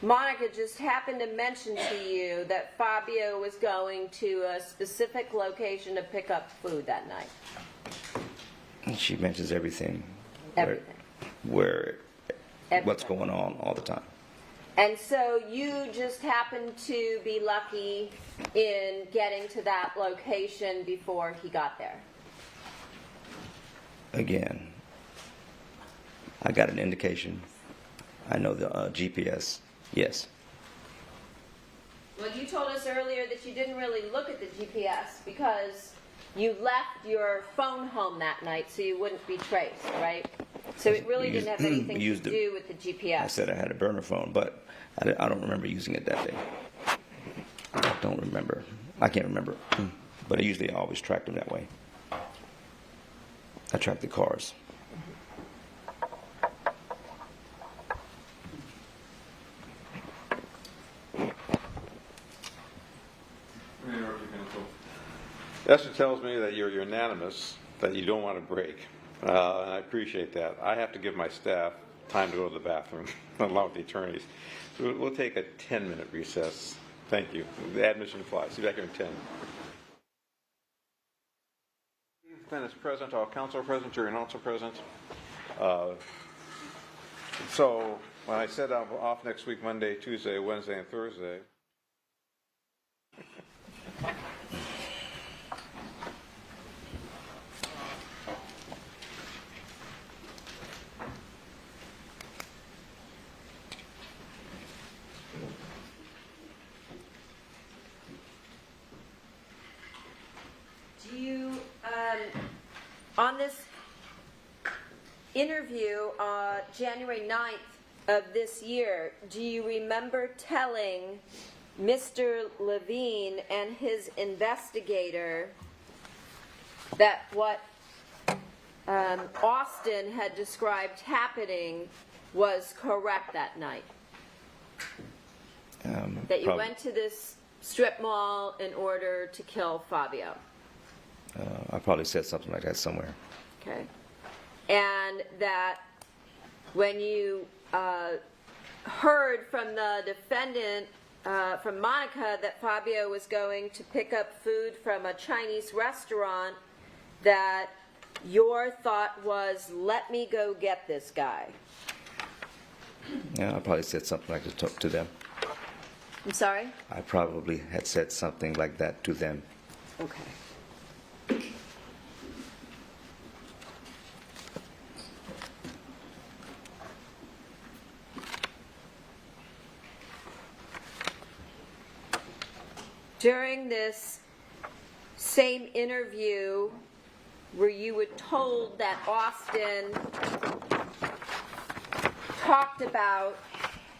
Monica just happened to mention to you that Fabio was going to a specific location to pick up food that night. And she mentions everything. Everything. Where what's Everything. going on all the time. And so you just happened to be lucky in getting to that location before he got there. Again, I got an indication. I know the GPS. Yes. Well, you told us earlier that you didn't really look at the GPS because you left your phone home that night so you wouldn't be traced, right? So it really didn't have anything to do with the GPS. I said I had a burner phone, but I don't remember using it that day. I don't remember. I can't remember. But I usually always track them that way. I track the cars. Esther tells me that you're unanimous, that you don't want to break. And I appreciate that. I have to give my staff time to go to the bathroom, along with the attorneys. So we'll take a 10-minute recess. Thank you. The admission flies. See you back here in 10. Defendants present, all counsel are present, jury and also present. So when I said I'm off next week, Monday, Tuesday, Wednesday, and Thursday, Do you, on this interview, January 9th of this year, do you remember telling Mr. Levine and his investigator that what Austin had described happening was correct that night? That you went to this strip mall in order to kill Fabio? I probably said something like that somewhere. Okay. And that when you heard from the defendant, from Monica, that Fabio was going to pick up food from a Chinese restaurant, that your thought was, let me go get this guy. Yeah, I probably said something like that to them. I'm sorry? I probably had said something like that to them. Okay. During this same interview where you were told that Austin talked about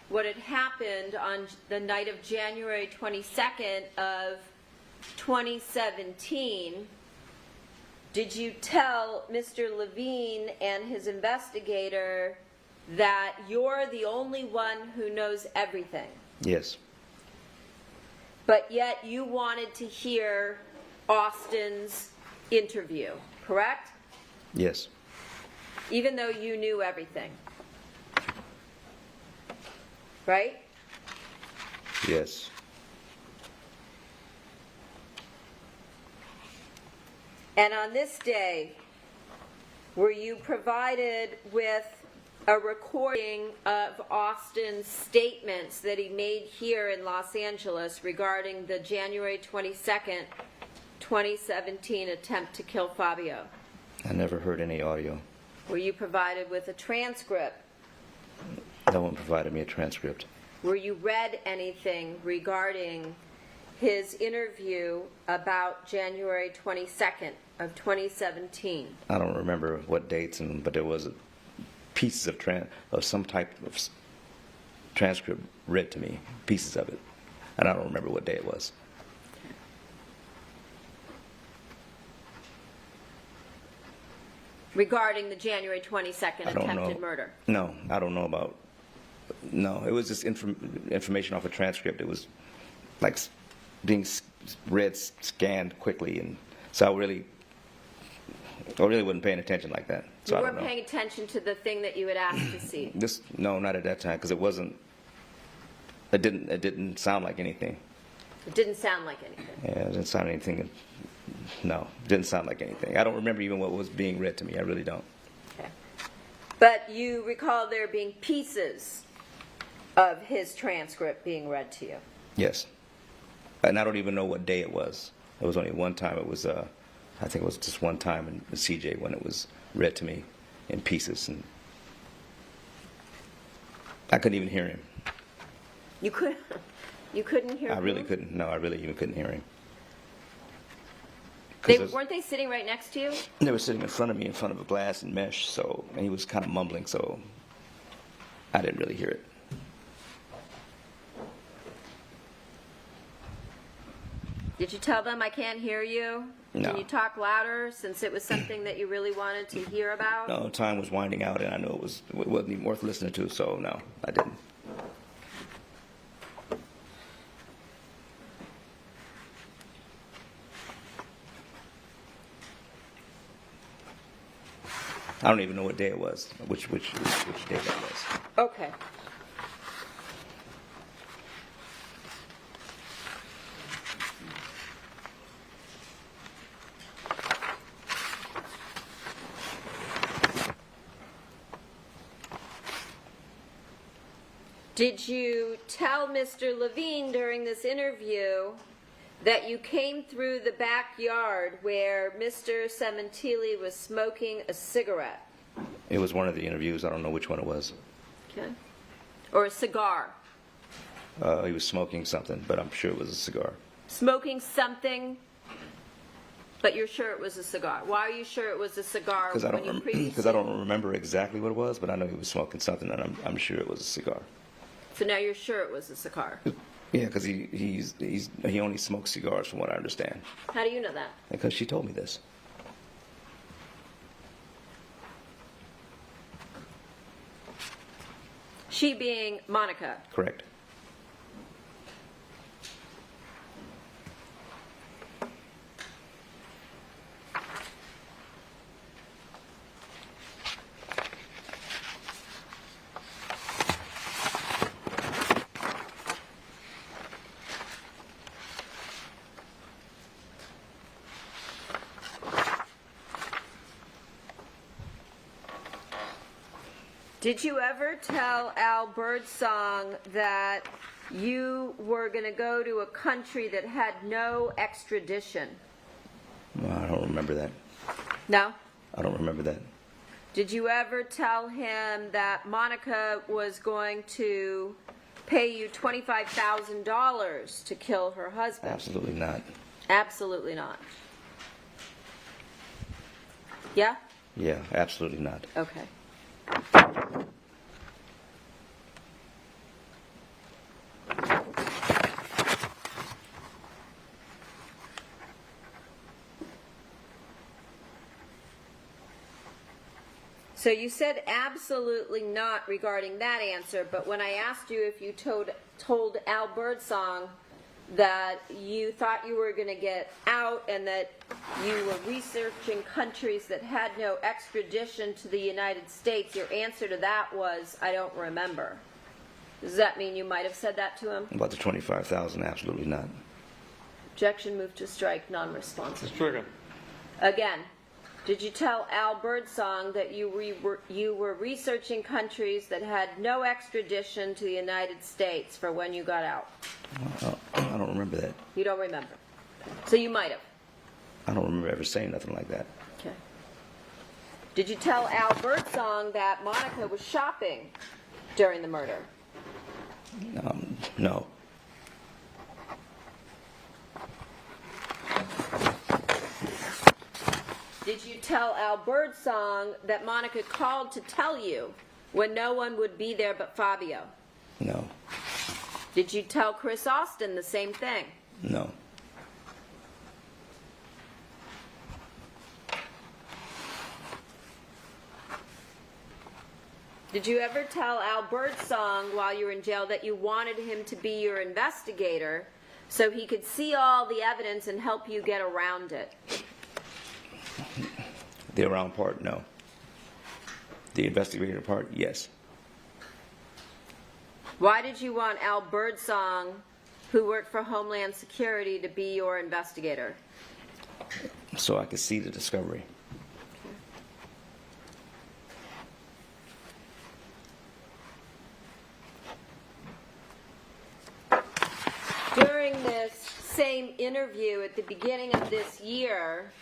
what had happened on the night of January 22nd of 2017, did you tell Mr. Levine and his investigator that you're the only one who knows everything? Yes. But yet you wanted to hear Austin's interview, correct? Yes. Even though you knew everything. Right? Yes. And on this day, were you provided with a recording of Austin's statements that he made here in Los Angeles regarding the January 22nd, 2017 attempt to kill Fabio? I never heard any audio. Were you provided with a transcript? No one provided me a transcript. Were you read anything regarding his interview about January 22nd of 2017? I don't remember what dates, but there was pieces of some type of transcript read to me, pieces of it, and I don't remember what day it was. Regarding the January 22nd I don't attempted know. murder? No, I don't know about. No, it was just information off a transcript. It was like being read, scanned quickly, and so I really wasn't paying attention like that. So You I weren't don't know. paying attention to the thing that you had asked to see? No, not at that time, because it wasn't. It didn't sound like anything. It didn't sound like anything. Yeah, it didn't sound anything. No, it didn't sound like anything. I don't remember even what was being read to me. I really don't. Okay. But you recall there being pieces of his transcript being read to you? Yes. And I don't even know what day it was. It was only one time. It was, I think it was just one time in CJ when it was read to me in pieces. And I couldn't even hear him. You couldn't hear I really him? couldn't. No, I really even couldn't hear him. Weren't they sitting right next to you? They were sitting in front of me, in front of a glass and mesh, so, and he was kind of mumbling, so I didn't really hear it. Did you tell them I can't hear you? No. Can you talk louder since it was something that you really wanted to hear about? No, time was winding out, and I knew it wasn't even worth listening to, so no, I didn't. I don't even know what day it was, which day that was. Okay. Did you tell Mr. Levine during this interview that you came through the backyard where Mr. Sementilli was smoking a cigarette? It was one of the interviews. I don't know which one it was. Okay. Or a cigar? He was smoking something, but I'm sure it was a cigar. Smoking something, but you're sure it was a cigar. Why are you sure it was a cigar Because when you previously... Because I don't remember exactly what it was, but I know he was smoking something, and I'm sure it was a cigar. So now you're sure it was a cigar. Yeah, because he only smokes cigars, from what I understand. How do you know that? Because she told me this. She being Monica. Correct. Did you ever tell Al Birdsong that you were going to go to a country that had no extradition? No, I don't remember that. No? I don't remember that. Did you ever tell him that Monica was going to pay you $25,000 to kill her husband? Absolutely not. Absolutely not. Yeah? Yeah, absolutely not. Okay. So you said absolutely not regarding that answer, but when I asked you if you told Al Birdsong that you thought you were going to get out and that you were researching countries that had no extradition to the United States, your answer to that was, I don't remember. Does that mean you might have said that to him? About the 25,000, absolutely not. Objection, move to strike, non-responsive. Mr. Strickland. Again, did you tell Al Birdsong that you were researching countries that had no extradition to the United States for when you got out? I don't remember that. You don't remember. So you might have. I don't remember ever saying nothing like that. Okay. Did you tell Al Birdsong that Monica was shopping during the murder? No. Did you tell Al Birdsong that Monica called to tell you when no one would be there but Fabio? No. Did you tell Chris Austin the same thing? No. Did you ever tell Al Birdsong while you were in jail that you wanted him to be your investigator so he could see all the evidence and help you get around it? The around part, no. The investigator part, yes. Why did you want Al Birdsong, who worked for Homeland Security, to be your investigator? So I could see the discovery. During this same interview at the beginning of this year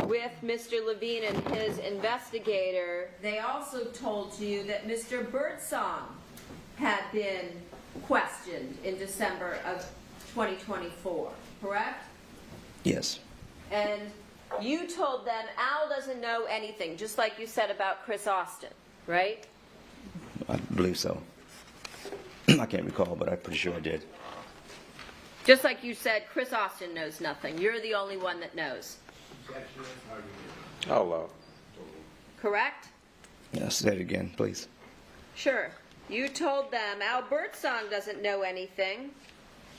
with Mr. Levine and his investigator, they also told you that Mr. Birdsong had been questioned in December of 2024, correct? Yes. And you told them Al doesn't know anything, just like you said about Chris Austin, right? I believe so. I can't recall, but I'm pretty sure I did. Just like you said, Chris Austin knows nothing. You're the only one that knows. Objection, argument. Oh, low. Correct? Yeah, say it again, please. Sure. You told them Al Birdsong doesn't know anything,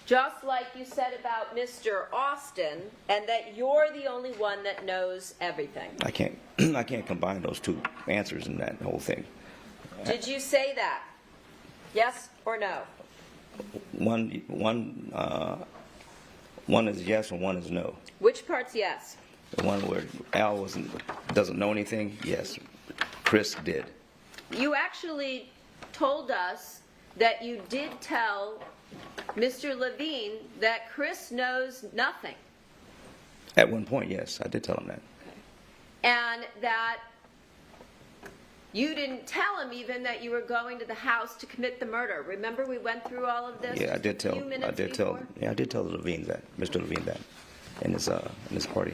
just like you said about Mr. Austin, and that you're the only one that knows everything. I can't combine those two answers in that whole thing. Did you say that? Yes or no? One is yes and one is no. Which part's yes? The one where Al doesn't know anything, yes. Chris did. You actually told us that you did tell Mr. Levine that Chris knows nothing. At one point, yes, I did tell him that. And that you didn't tell him even that you were going to the house to commit the murder. Remember we went through all of this? Yeah, I did tell. A few minutes I did before? tell. Yeah, I did tell Levine that, Mr. Levine that, in his party.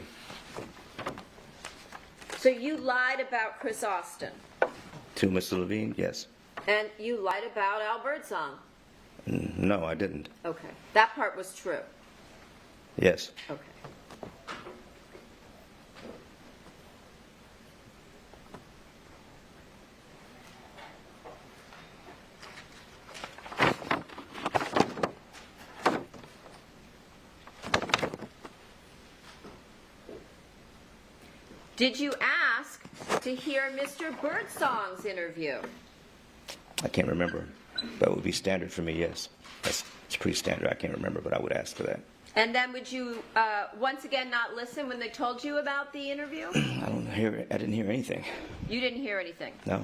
So you lied about Chris Austin. To Mr. Levine, yes. And you lied about Al Birdsong. No, I didn't. Okay. That part was true. Yes. Okay. Did you ask to hear Mr. Birdsong's interview? I can't remember. That would be standard for me, yes. It's pretty standard. I can't remember, but I would ask for that. And then would you, once again, not listen when they told you about the interview? I didn't hear anything. You didn't hear anything? No.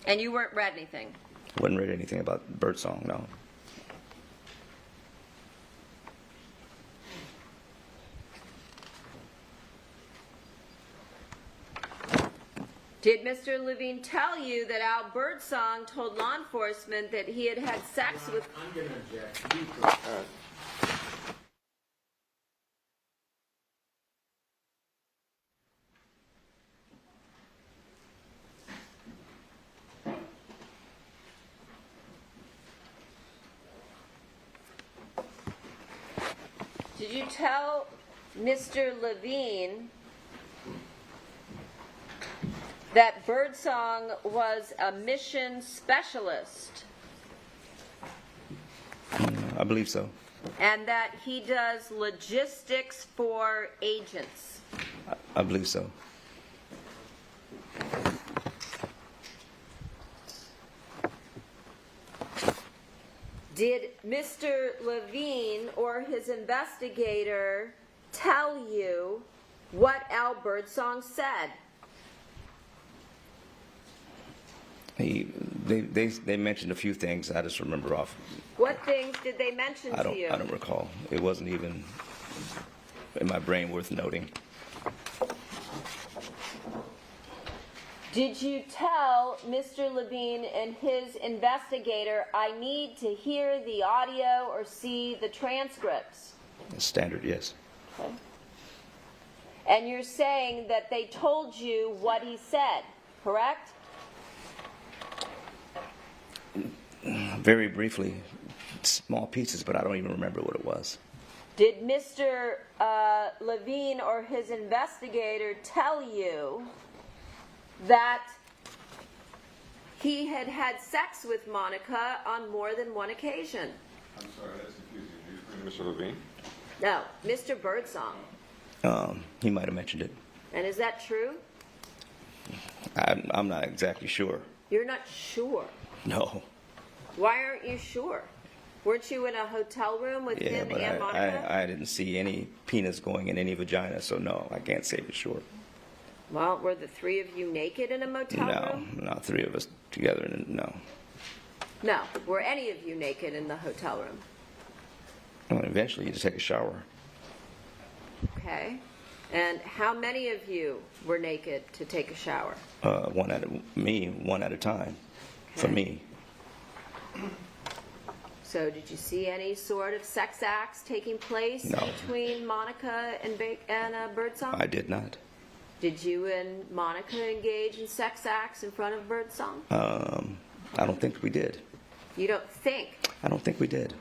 And you weren't read anything? I wasn't read anything about Birdsong, no. Did Mr. Levine tell you that Al Birdsong told law enforcement that he had had sex with... I'm going to object. You first. All right. Did you tell Mr. Levine that Birdsong was a mission specialist I believe so. and that he does logistics for agents? I believe so. Did Mr. Levine or his investigator tell you what Al Birdsong said? They mentioned a few things. I just remember off. What things did they mention I to you? don't recall. It wasn't even in my brain worth noting. Did you tell Mr. Levine and his investigator, I need to hear the audio or see the transcripts? Standard, yes. Okay. And you're saying that they told you what he said, correct? Very briefly, small pieces, but I don't even remember what it was. Did Mr. Levine or his investigator tell you that he had had sex with Monica on more than one occasion? I'm sorry, that's confusing. Mr. Levine? No, Mr. Birdsong. He might have mentioned it. And is that true? I'm not exactly sure. You're not sure. No. Why aren't you sure? Weren't you in a hotel room with Yeah, him but and Monica? I didn't see any penis going in any vagina, so no, I can't say for sure. Well, were the three of you naked in a motel room? No, three of us together, no. No. Were any of you naked in the hotel room? Well, eventually, you just take a shower. Okay. And how many of you were naked to take a shower? One at a time. For Okay. me, So did you see any sort of sex acts taking place No. between Monica and Birdsong? I did not. Did you and Monica engage in sex acts in front of Birdsong? I don't think we did. You don't think? I don't think we did.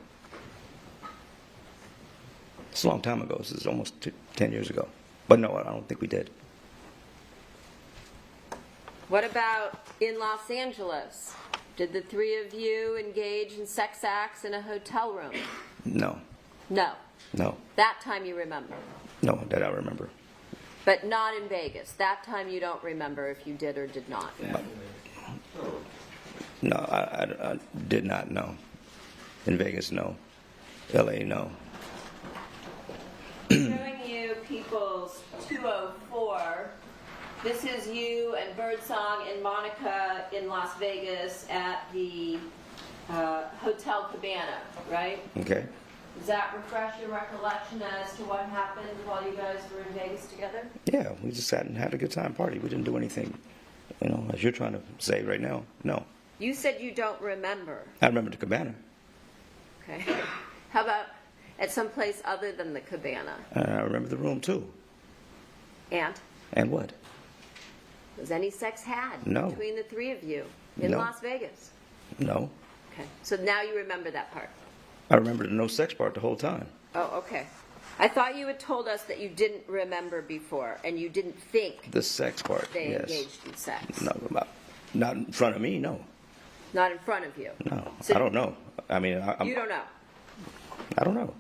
It's a long time ago. This is almost 10 years ago. But no, I don't think we did. What about in Los Angeles? Did the three of you engage in sex acts in a hotel room? No. No. No. That time you remember. No, that I remember. But not in Vegas. That time you don't remember if you did or did not. No, I did not know. In Vegas, no. LA, no. Showing you People's 204. This is you and Birdsong and Monica in Las Vegas at the Hotel Cabana, right? Okay. Does that refresh your recollection as to what happened while you guys were in Vegas together? Yeah, we just sat and had a good time party. We didn't do anything, as you're trying to say right now. No. You said you don't remember. I remember the cabana. Okay. How about at some place other than the Cabana? I remember the room, too. And And what? was any sex had No. between the three of you in No. Las Vegas? No. Okay. So now you remember that part. I remember the no sex part the whole time. Oh, okay. I thought you had told us that you didn't remember before and you didn't think The sex part, they yes. engaged in sex. No, not in front of me, no. Not in front of you. No, So I don't know. I mean, You don't know. I don't know.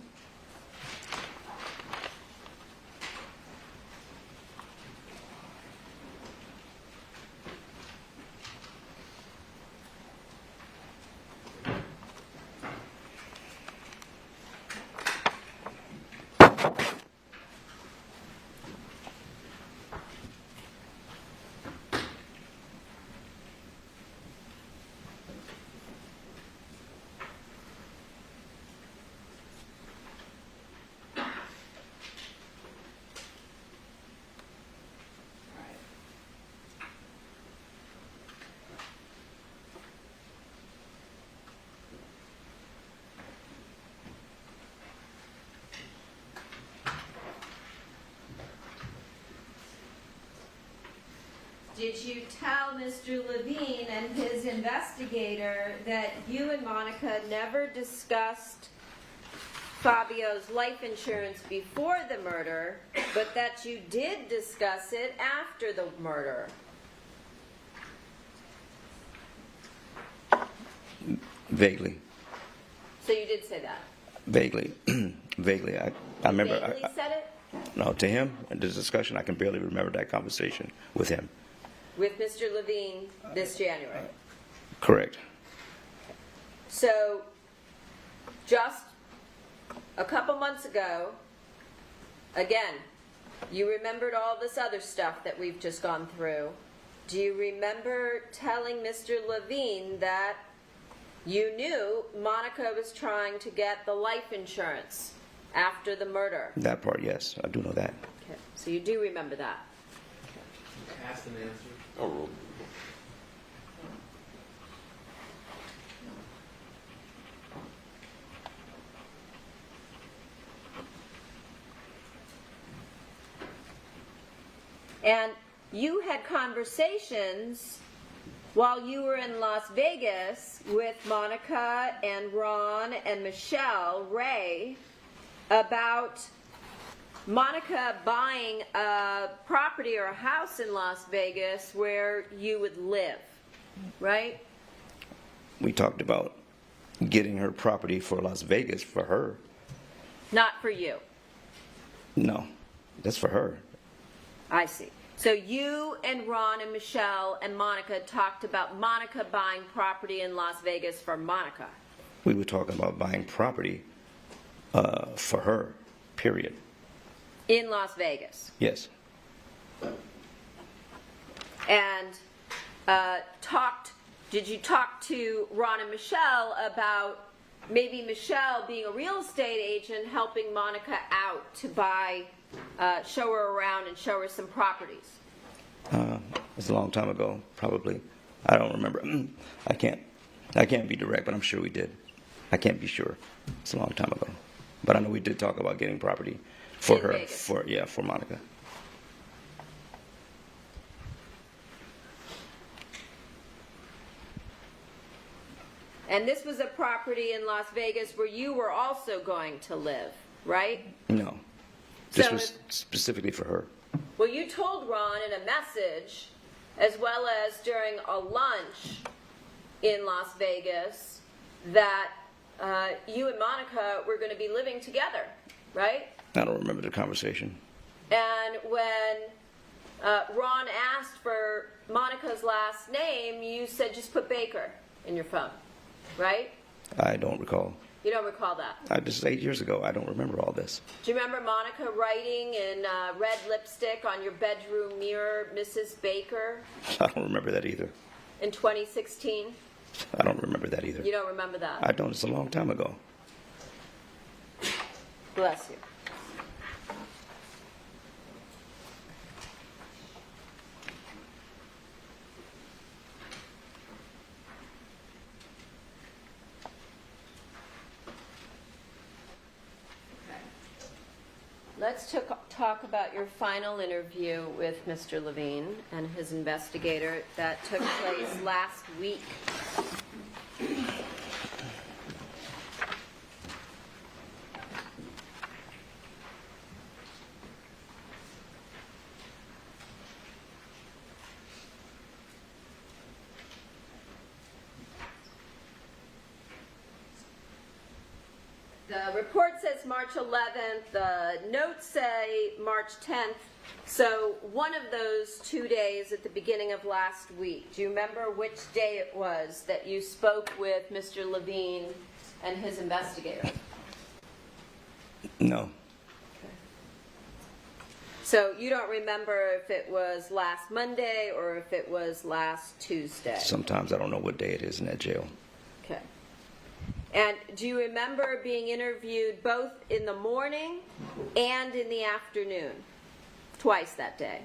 did you tell Mr. Levine and his investigator that you and Monica never discussed Fabio's life insurance before the murder, but that you did discuss it after the murder? Vaguely. So you did say that? Vaguely. Vaguely. I remember. Vaguely said it? No, to him, in this discussion, I can barely remember that conversation with him. With Mr. Levine this January? Correct. So, just a couple months ago, again, you remembered all this other stuff that we've just gone through. Do you remember telling Mr. Levine that you knew Monica was trying to get the life insurance after the murder? That part, yes, I do know that. Okay, so you do remember that. Asked and answered. Oh, rule. And you had conversations while you were in Las Vegas with Monica and Ron and Michelle Ray about Monica buying a property or a house in Las Vegas where you would live, right? We talked about getting her property for Las Vegas for her. Not for you. No, that's for her. I see. So you and Ron and Michelle and Monica talked about Monica buying property in Las Vegas for Monica. We were talking about buying property for her, period. In Las Vegas. Yes. And did you talk to Ron and Michelle about maybe Michelle being a real estate agent helping Monica out to buy, show her around and show her some properties? It's a long time ago, probably. I don't remember. I can't be direct, but I'm sure we did. I can't be sure. It's a long time ago. But I know we did talk about getting property for In her, Vegas. for Monica. And this was a property in Las Vegas where you were also going to live, right? No. This So was specifically for her. Well, you told Ron in a message, as well as during a lunch in Las Vegas, that you and Monica were going to be living together, right? I don't remember the conversation. And when Ron asked for Monica's last name, you said just put Baker in your phone, right? I don't recall. You don't recall that? This is 8 years ago. I don't remember all this. Do you remember Monica writing in red lipstick on your bedroom mirror, Mrs. Baker, I don't remember that either. in 2016? I don't remember that either. You don't remember that? I don't. It's a long time ago. Bless you. Let's talk about your final interview with Mr. Levine and his investigator that took place last week. The report says March 11th, the notes say March 10th, so one of those 2 days at the beginning of last week. Do you remember which day it was that you spoke with Mr. Levine and his investigator? No. So you don't remember if it was last Monday or if it was last Tuesday? Sometimes I don't know what day it is in that jail. Okay. And do you remember being interviewed both in the morning and in the afternoon? Twice that day.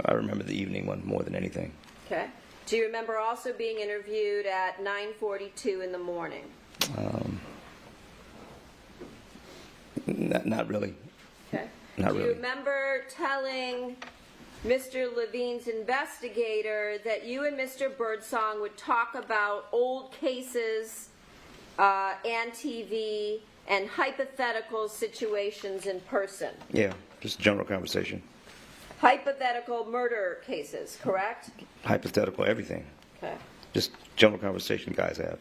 I remember the evening one more than anything. Okay. Do you remember also being interviewed at 9:42 in the morning? Not really. Okay. Not Do you really. remember telling Mr. Levine's investigator that you and Mr. Birdsong would talk about old cases, and TV, and hypothetical situations in person. Yeah, just general conversation. Hypothetical murder cases, correct? Hypothetical, everything. Okay. Just general conversation guys have.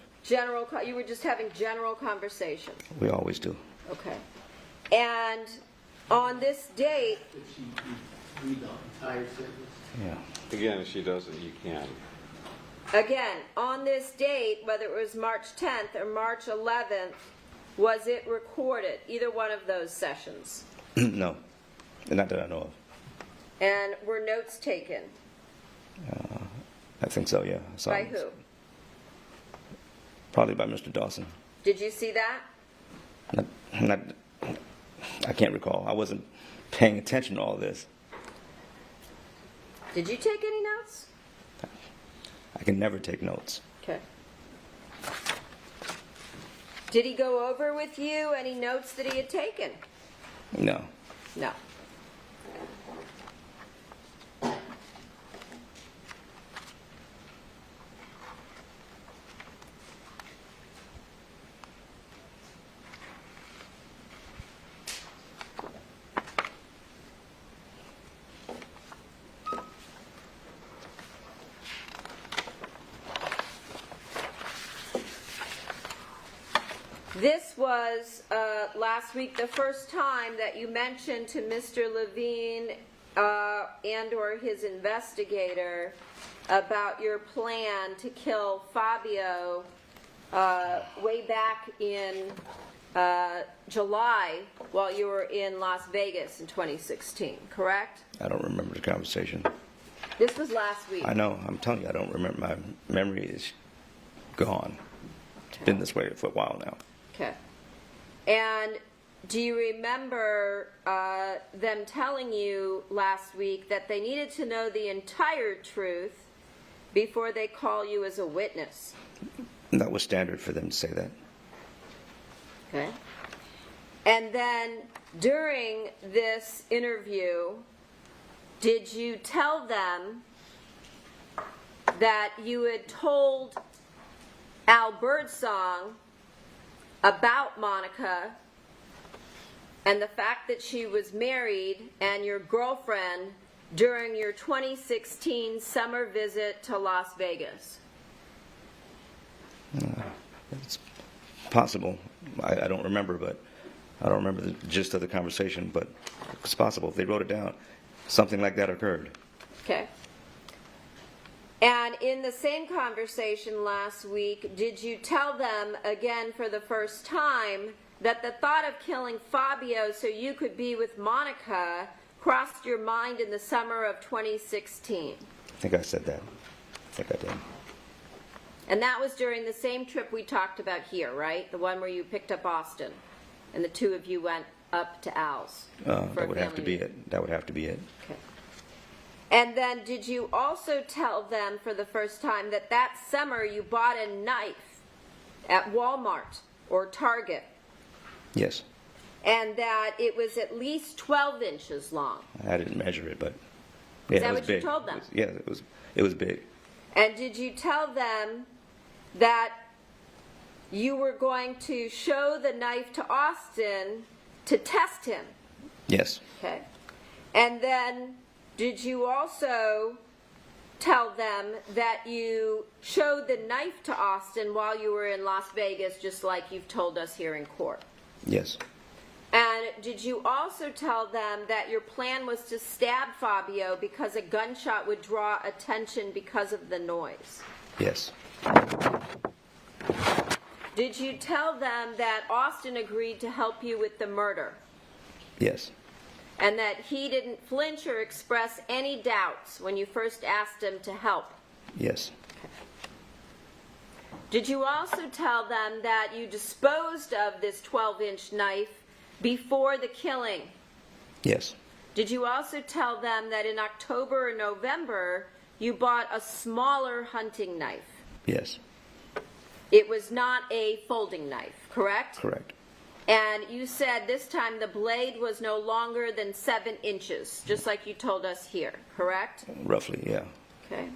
You were just having general conversation. We always do. Okay. And on this date, Did she read the entire sentence? Yeah. Again, if she doesn't, you can. again, on this date, whether it was March 10th or March 11th, was it recorded, either one of those sessions? No, not that I know of. And were notes taken? I think so, yeah. I saw By it. who? Probably by Mr. Dawson. Did you see that? I can't recall. I wasn't paying attention to all this. Did you take any notes? I can never take notes. Okay. Did he go over with you any notes that he had taken? No. No. This was last week the first time that you mentioned to Mr. Levine and or his investigator about your plan to kill Fabio way back in July while you were in Las Vegas in 2016, correct? I don't remember the conversation. This was last week. I know. I'm telling you, I don't remember. My memory is gone. It's been this way for a while now. Okay. And do you remember them telling you last week that they needed to know the entire truth before they call you as a witness? That was standard for them to say that. Okay. And then during this interview, did you tell them that you had told Al Birdsong about Monica and the fact that she was married and your girlfriend during your 2016 summer visit to Las Vegas? It's possible. I don't remember, but I don't remember the gist of the conversation, but it's possible. If they wrote it down, something like that occurred. Okay. And in the same conversation last week, did you tell them again for the first time that the thought of killing Fabio so you could be with Monica crossed your mind in the summer of 2016? I think I said that. I think I did. And that was during the same trip we talked about here, right? The one where you picked up Austin and the two of you went up to Al's. That would have to be it. That would have to be it. Okay. And then did you also tell them for the first time that that summer you bought a knife at Walmart or Target Yes. and that it was at least 12 inches long? I didn't measure it, but yeah, that it was what you big. told them? Yeah, it was big. And did you tell them that you were going to show the knife to Austin to test him? Yes. Okay. And then did you also tell them that you showed the knife to Austin while you were in Las Vegas, just like you've told us here in court? Yes. And did you also tell them that your plan was to stab Fabio because a gunshot would draw attention because of the noise? Yes. Did you tell them that Austin agreed to help you with the murder? Yes. And that he didn't flinch or express any doubts when you first asked him to help? Yes. Did you also tell them that you disposed of this 12-inch knife before the killing? Yes. Did you also tell them that in October or November you bought a smaller hunting knife? Yes. It was not a folding knife, correct? Correct. And you said this time the blade was no longer than 7 inches, just like you told us here, correct? Roughly, yeah. Okay.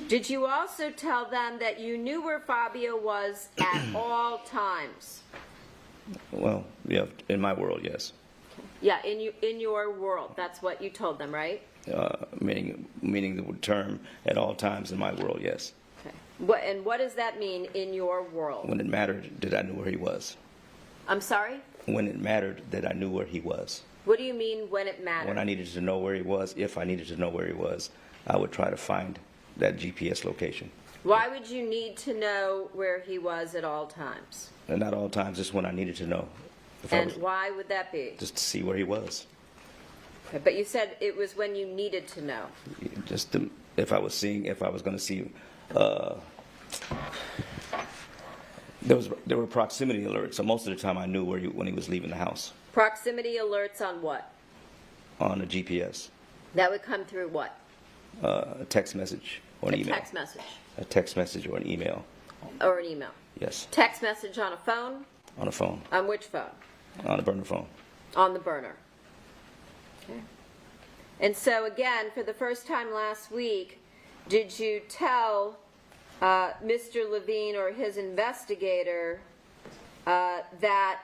Did you also tell them that you knew where Fabio was at all times? Well, yeah, in my world, yes. Yeah, in your world, that's what you told them, right? Meaning the term at all times in my world, yes. Okay. And what does that mean in your world? When it mattered that I knew where he was. I'm sorry? When it mattered that I knew where he was. What do you mean when it mattered? When I needed to know where he was, if I needed to know where he was, I would try to find that GPS location. Why would you need to know where he was at all times? And not all times, just when I needed to know. And why would that be? Just to see where he was. Okay, but you said it was when you needed to know. Just to, if I was going to see, there were proximity alerts, so most of the time I knew when he was leaving the house. Proximity alerts on what? On a GPS. That would come through what? A text message or an email. A text message. A text message or an email. Or an email. Yes. Text message on a phone? On a phone. On which phone? On a burner phone. On the burner. Okay. And so again, for the first time last week, did you tell Mr. Levine or his investigator that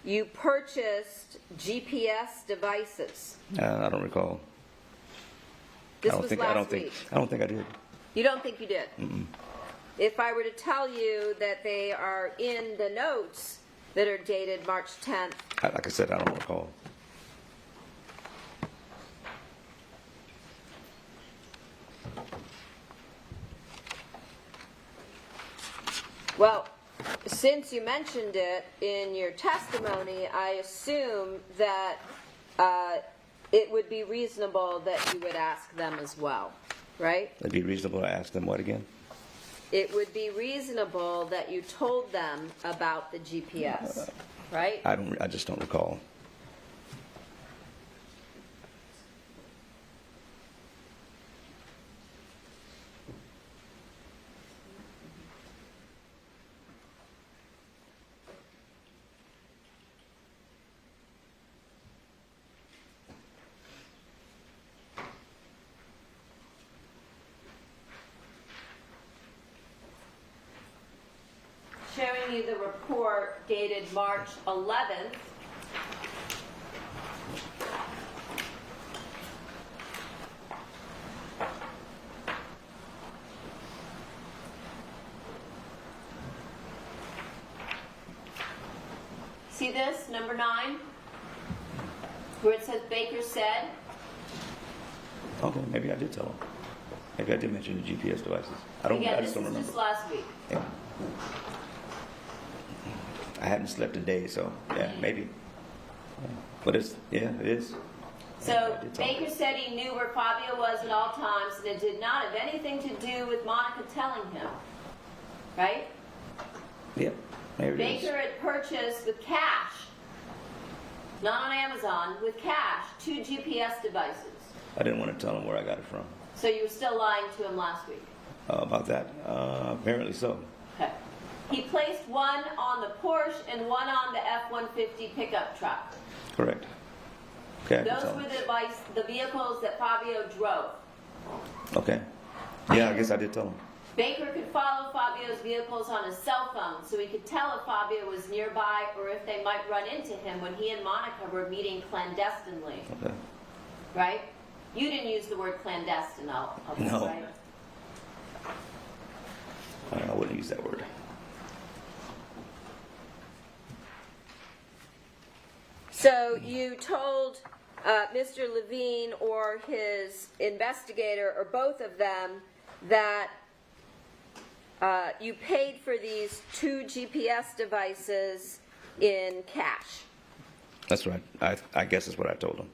you purchased GPS devices? I don't recall. This was last week. I don't think I did. You don't think you did? Mm-mm. If I were to tell you that they are in the notes that are dated March 10th. Like I said, I don't recall. Well, since you mentioned it in your testimony, I assume that it would be reasonable that you would ask them as well, right? It'd be reasonable to ask them what again? It would be reasonable that you told them about the GPS, right? I just don't recall. Showing you the report dated March 11th. See this, number 9? Where it says Baker said? Okay, maybe I did tell them. Maybe I did mention the GPS devices. I Again, just this don't is remember. just last week. Yeah. I haven't slept a day, so yeah, maybe. Yeah. But it is. So Yeah, I did tell them. Baker said he knew where Fabio was at all times, and it did not have anything to do with Monica telling him, right? Yeah, maybe it is. Baker had purchased with cash, not on Amazon, with cash, 2 GPS devices. I didn't want to tell him where I got it from. So you were still lying to him last week. About that? Apparently so. Okay. He placed one on the Porsche and one on the F-150 pickup truck. Correct. Okay, I can Those tell were him. the vehicles that Fabio drove. Okay. Yeah, I guess I did tell him. Baker could follow Fabio's vehicles on his cell phone, so he could tell if Fabio was nearby or if they might run into him when he and Monica were meeting clandestinely. Okay. Right? You didn't use the word clandestine, I'll bet, No. right? I wouldn't use that word. So you told Mr. Levine or his investigator, or both of them, that you paid for these 2 GPS devices in cash. That's right. I guess that's what I told him.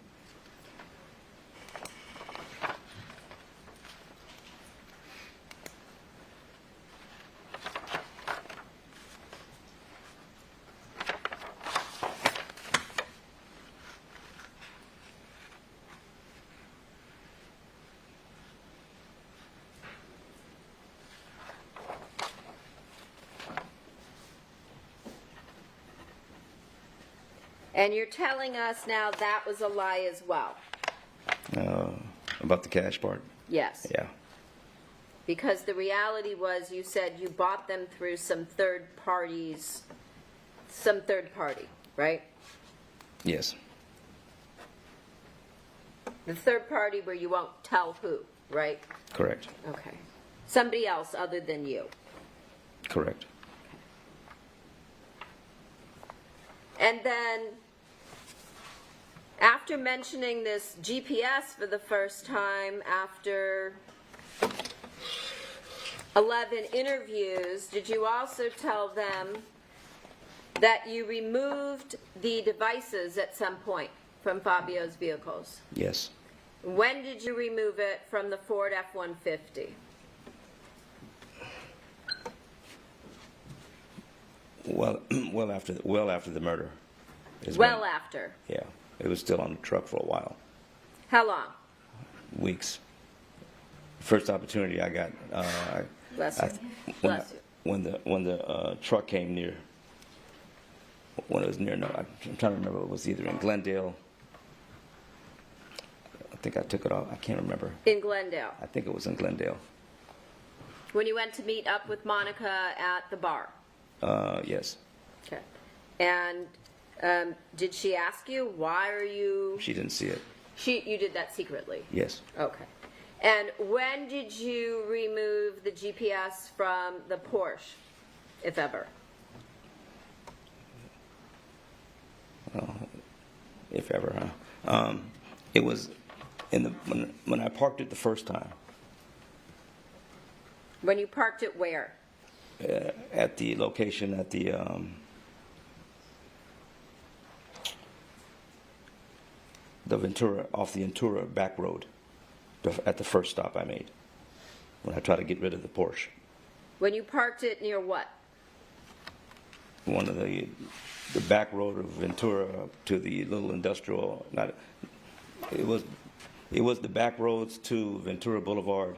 And you're telling us now that was a lie as well? About the cash part? Yes. Yeah. Because the reality was you said you bought them through some third party, right? Yes. The third party where you won't tell who, right? Correct. Okay. Somebody else other than you. Correct. And then, after mentioning this GPS for the first time, after 11 interviews, did you also tell them that you removed the devices at some point from Fabio's vehicles? Yes. When did you remove it from the Ford F-150? Well after the murder. Well after. Yeah. It was still on the truck for a while. How long? Weeks. First opportunity I got. Bless you. Bless you. When the truck came near. When it was near, no, I'm trying to remember. It was either in Glendale. I think I took it off. I can't remember. In Glendale. I think it was in Glendale. When you went to meet up with Monica at the bar. Yes. Okay. And did she ask you, why are you... She didn't see it. You did that secretly? Yes. Okay. And when did you remove the GPS from the Porsche, if ever? If ever, huh? It was when I parked it the first time. When you parked it where? At the location at the Ventura, off the Ventura back road, at the first stop I made, when I tried to get rid of the Porsche. When you parked it near what? One of the back road of Ventura to the little industrial, it was the back roads to Ventura Boulevard,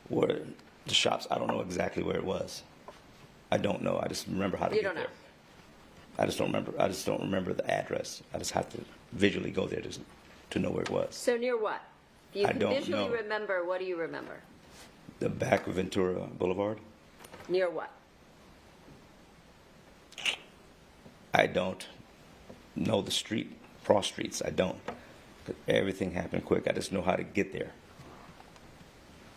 where the shops, I don't know exactly where it was. I don't know. I just remember how to You get don't there. know. I just don't remember the address. I just have to visually go there to know where it was. So near what? If you I can don't visually know. remember, what do you remember? The back of Ventura Boulevard? Near what? I don't know the street, cross streets. I don't. Everything happened quick. I just know how to get there.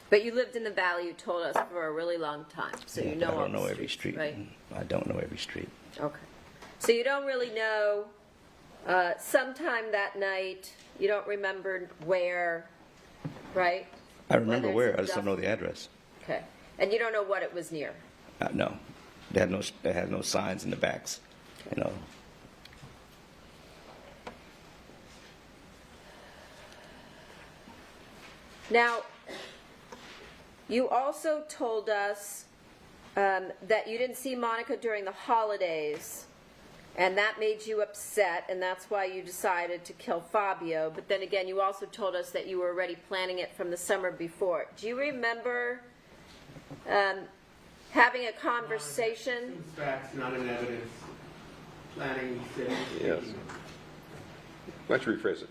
But you lived in the valley, you told us, for a really long time, so you know I all don't the know every streets, street. right? I don't know every street. Okay. So you don't really know, sometime that night, you don't remember where, right? I remember Whether where. it's I just don't know the address. Okay. And you don't know what it was near? No. They had no signs in the backs. You know. Now, you also told us that you didn't see Monica during the holidays, and that made you upset, and that's why you decided to kill Fabio. But then again, you also told us that you were already planning it from the summer before. Do you remember having a conversation? It's facts, not an evidence. Planning, setting, Yes. Why don't you rephrase it?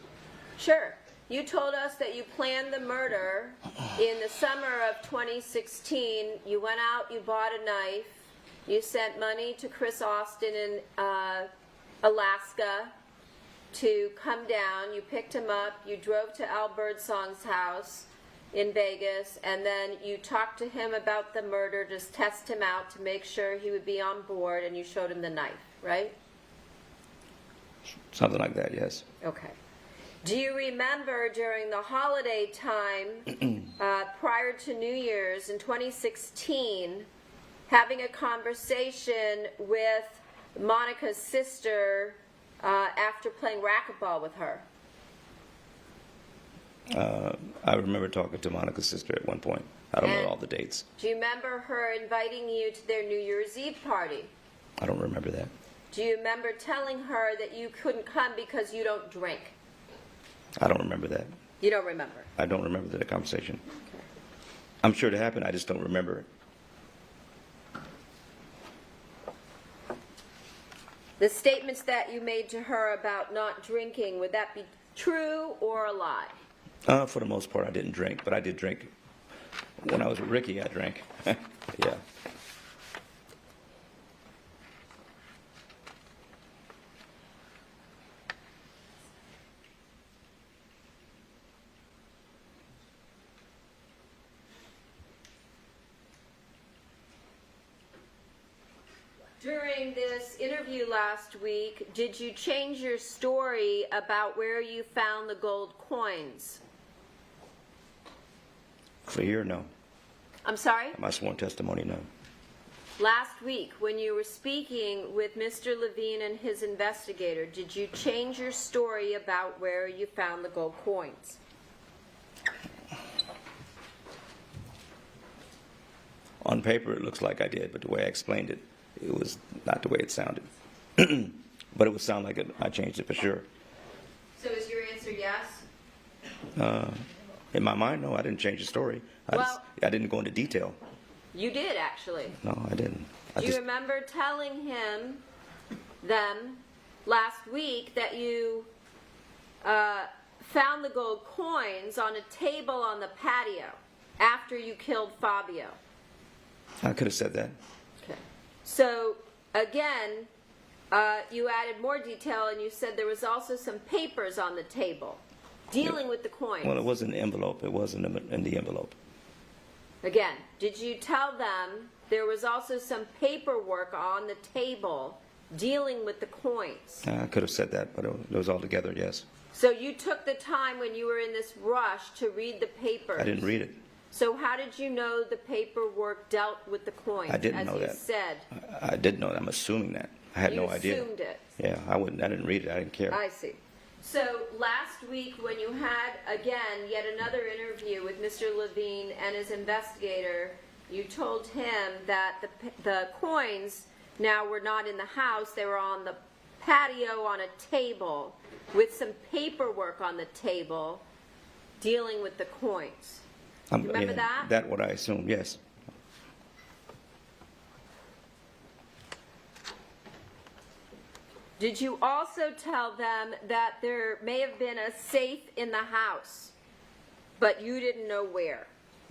Sure. You told us that you planned the murder in the summer of 2016. You went out, you bought a knife, you sent money to Chris Austin in Alaska to come down. You picked him up, you drove to Al Birdsong's house in Vegas, and then you talked to him about the murder, just test him out to make sure he would be on board, and you showed him the knife, right? Something like that, yes. Okay. Do you remember during the holiday time, prior to New Year's in 2016, having a conversation with Monica's sister after playing racquetball with her? I remember talking to Monica's sister at one point. I don't And know all the dates. Do you remember her inviting you to their New Year's Eve party? I don't remember that. Do you remember telling her that you couldn't come because you don't drink? I don't remember that. You don't remember? I don't remember the conversation. Okay. I'm sure it happened. I just don't remember it. The statements that you made to her about not drinking, would that be true or a lie? For the most part, I didn't drink, but I did drink. When I was with Ricky, I drank. Yeah. During this interview last week, did you change your story about where you found the gold coins? For here, no. I'm sorry? My sworn testimony, no. Last week, when you were speaking with Mr. Levine and his investigator, did you change your story about where you found the gold coins? On paper, it looks like I did, but the way I explained it, it was not the way it sounded. But it would sound like I changed it for sure. So is your answer yes? In my mind, no, I didn't change the story. I didn't go into detail. You did, actually. No, I didn't. Do you remember telling them last week that you found the gold coins on a table on the patio after you killed Fabio? I could have said that. Okay. So, again, you added more detail and you said there was also some papers on the table dealing with the coins. Well, it was in the envelope. It wasn't in the envelope. Again, did you tell them there was also some paperwork on the table dealing with the coins? I could have said that, but it was all together, yes. So you took the time when you were in this rush to read the papers? I didn't read it. So how did you know the paperwork dealt with the coins? I didn't know that. As you said. I didn't know that. I'm assuming that. I had no idea. You assumed it. Yeah, I didn't read it. I didn't care. I see. So last week when you had, again, yet another interview with Mr. Levine and his investigator, you told him that the coins now were not in the house. They were on the patio on a table with some paperwork on the table dealing with the coins. Do you remember that? That's what I assumed, yes. Did you also tell them that there may have been a safe in the house, but you didn't know where?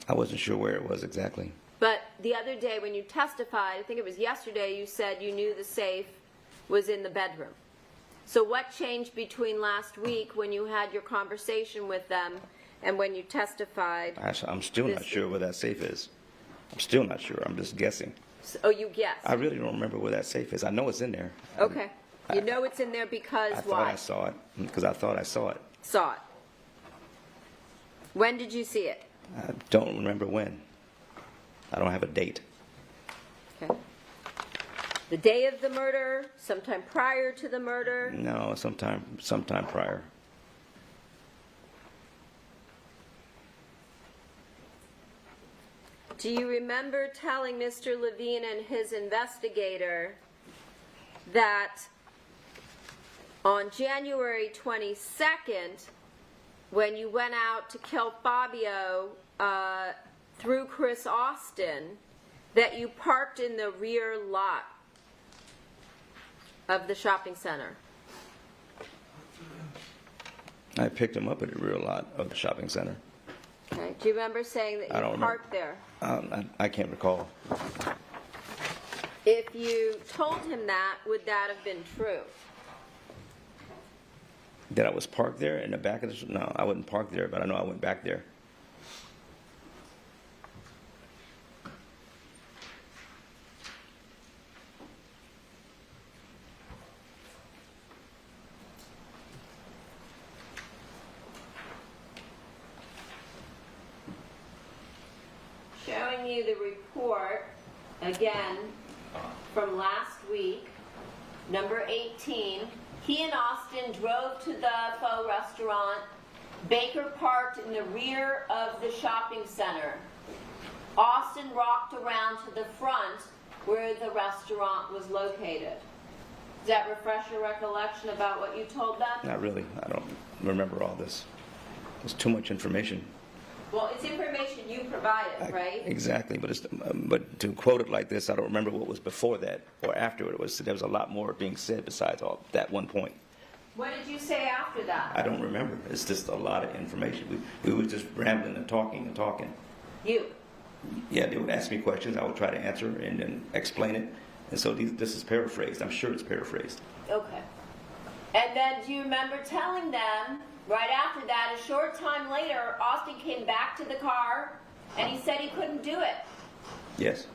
I wasn't sure where it was exactly. But the other day when you testified, I think it was yesterday, you said you knew the safe was in the bedroom. So what changed between last week when you had your conversation with them and when you testified? I'm still not sure where that safe is. I'm still not sure. I'm just guessing. Oh, you guessed? I really don't remember where that safe is. I know it's in there. Okay. You know it's in there because I why? thought I saw it, because I thought I saw it. Saw it. When did you see it? I don't remember when. I don't have a date. Okay. The day of the murder, sometime prior to the murder? No, sometime prior. Do you remember telling Mr. Levine and his investigator that on January 22nd, when you went out to kill Fabio through Chris Austin, that you parked in the rear lot of the shopping center? I picked him up at the rear lot of the shopping center. Okay. Do you remember saying that you parked there? I can't recall. If you told him that, would that have been true? That I was parked there in the back of the... No, I wasn't parked there, but I know I went back there. Showing you the report, again, from last week, number 18. He and Austin drove to the Pho restaurant. Baker parked in the rear of the shopping center. Austin walked around to the front where the restaurant was located. Does that refresh your recollection about what you told them? Not really. I don't remember all this. There's too much information. Well, it's information you provided, right? Exactly, but to quote it like this, I don't remember what was before that or after it. There was a lot more being said besides all that one point. What did you say after that? I don't remember. It's just a lot of information. We were just rambling and talking and talking. You. Yeah, they would ask me questions. I would try to answer and then explain it. And so this is paraphrased. I'm sure it's paraphrased. Okay. And then do you remember telling them, right after that, a short time later, Austin came back to the car and he said he couldn't do it? Yes.